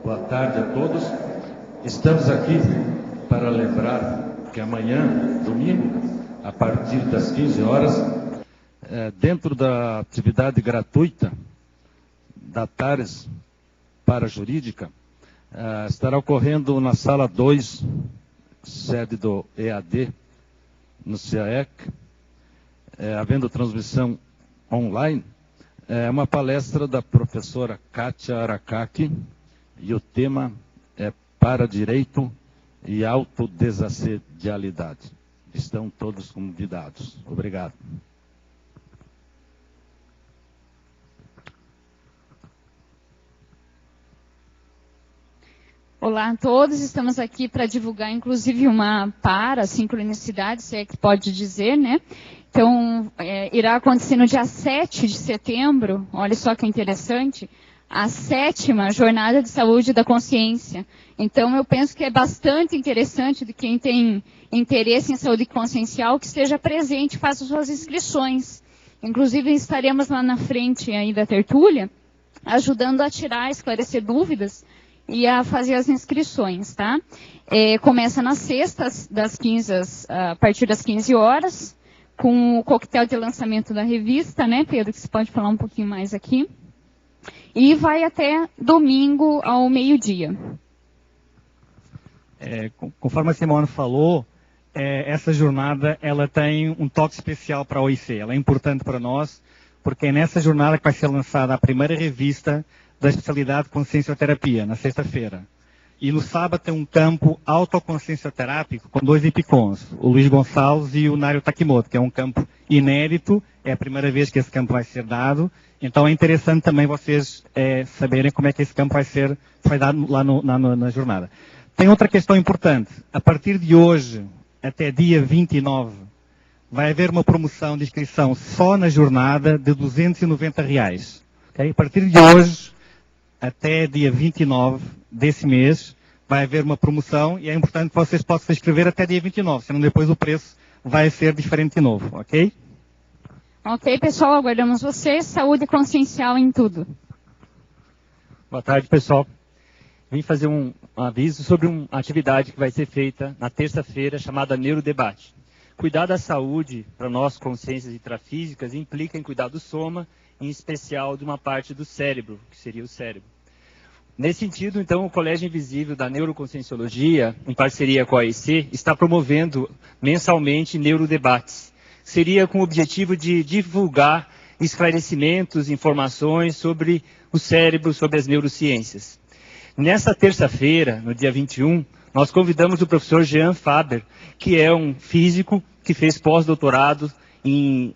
Boa tarde a todos. Estamos aqui para lembrar que amanhã, domingo, a partir das 15 horas, dentro da atividade gratuita da TARES para a Jurídica, estará ocorrendo na sala 2, sede do EAD, no CAEC, havendo transmissão online, uma palestra da professora Kátia Aracaki, e o tema é Para Direito e Autodesassedialidade. Estão todos convidados. Obrigado. Olá a todos, estamos aqui para divulgar inclusive uma parasincronicidade, se é que pode dizer, né? Então, irá acontecer no dia 7 de setembro, olha só que interessante, a 7ª Jornada de Saúde da Consciência. Então, eu penso que é bastante interessante de quem tem interesse em saúde consciencial que esteja presente, faça suas inscrições. Inclusive, estaremos lá na frente aí da tertúlia, ajudando a tirar, esclarecer dúvidas e a fazer as inscrições, tá? Começa nas sextas, a partir das 15 horas, com o coquetel de lançamento da revista, né, Pedro, que você pode falar um pouquinho mais aqui. E vai até domingo ao meio-dia. Conforme a Simone falou, essa jornada ela tem um toque especial para a OIC. Ela é importante para nós, porque é nessa jornada que vai ser lançada a primeira revista da especialidade Consciencioterapia, na sexta-feira. E no sábado tem um campo autoconsciencioterápico com 2 ipicons, o Luiz Gonçalves e o Nário Takimoto, que é um campo inédito, é a primeira vez que esse campo vai ser dado. Então é interessante também vocês saberem como é que esse campo vai dado lá na jornada. Tem outra questão importante. A partir de hoje, até dia 29, vai haver uma promoção de inscrição só na jornada de R$290. Okay? A partir de hoje, até dia 29 desse mês, vai haver uma promoção e é importante que vocês possam se inscrever até dia 29, senão depois o preço vai ser diferente de novo, ok? Ok, pessoal, aguardamos vocês. Saúde consciencial em tudo. Boa tarde, pessoal. Vim fazer um aviso sobre uma atividade que vai ser feita na terça-feira, chamada Neurodebate. Cuidar da saúde, para nós, consciências intrafísicas, implica em cuidar do soma, em especial de uma parte do cérebro, que seria o cérebro. Nesse sentido, então, o Colégio Invisível da Neuroconscienciologia, em parceria com a AEC, está promovendo mensalmente neurodebates. Seria com o objetivo de divulgar esclarecimentos, informações sobre o cérebro, sobre as neurociências. Nessa terça-feira, no dia 21, nós convidamos o professor Jean Faber, que é um físico que fez pós-doutorado em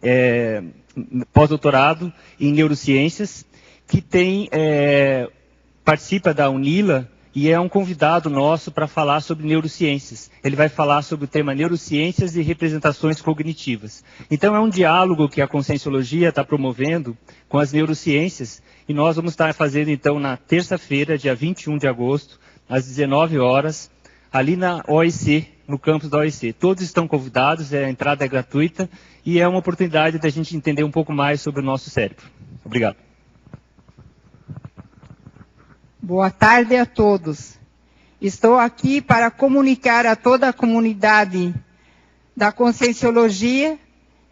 neurociências, que participa da UNILA e é um convidado nosso para falar sobre neurociências. Ele vai falar sobre o tema neurociências e representações cognitivas. Então é um diálogo que a Conscienciologia está promovendo com as neurociências e nós vamos estar fazendo então na terça-feira, dia 21 de agosto, às 19 horas, ali na OIC, no campus da OIC. Todos estão convidados, a entrada é gratuita e é uma oportunidade da gente entender um pouco mais sobre o nosso cérebro. Obrigado. Boa tarde a todos. Estou aqui para comunicar a toda a comunidade da Conscienciologia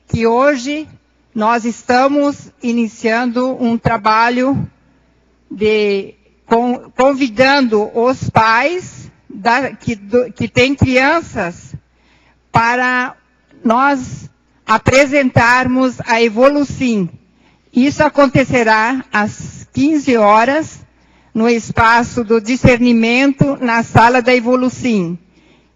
que hoje nós estamos iniciando um trabalho convidando os pais que têm crianças para nós apresentarmos a Evolucim. Isso acontecerá às 15 horas no espaço do discernimento, na sala da Evolucim.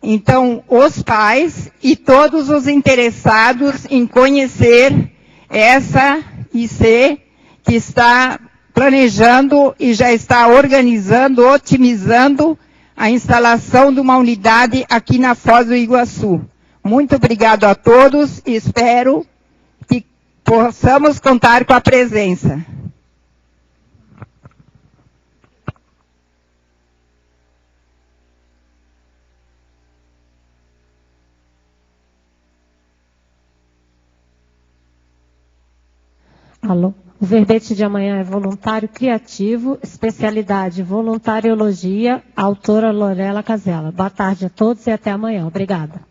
Então, os pais e todos os interessados em conhecer essa IC que está planejando e já está organizando, otimizando a instalação de uma unidade aqui na Foz do Iguaçu. Muito obrigado a todos e espero que possamos contar com a presença. Alô? O verbete de amanhã é voluntário criativo, especialidade voluntariologia, autora Lorela Casella. Boa tarde a todos e até amanhã. Obrigada.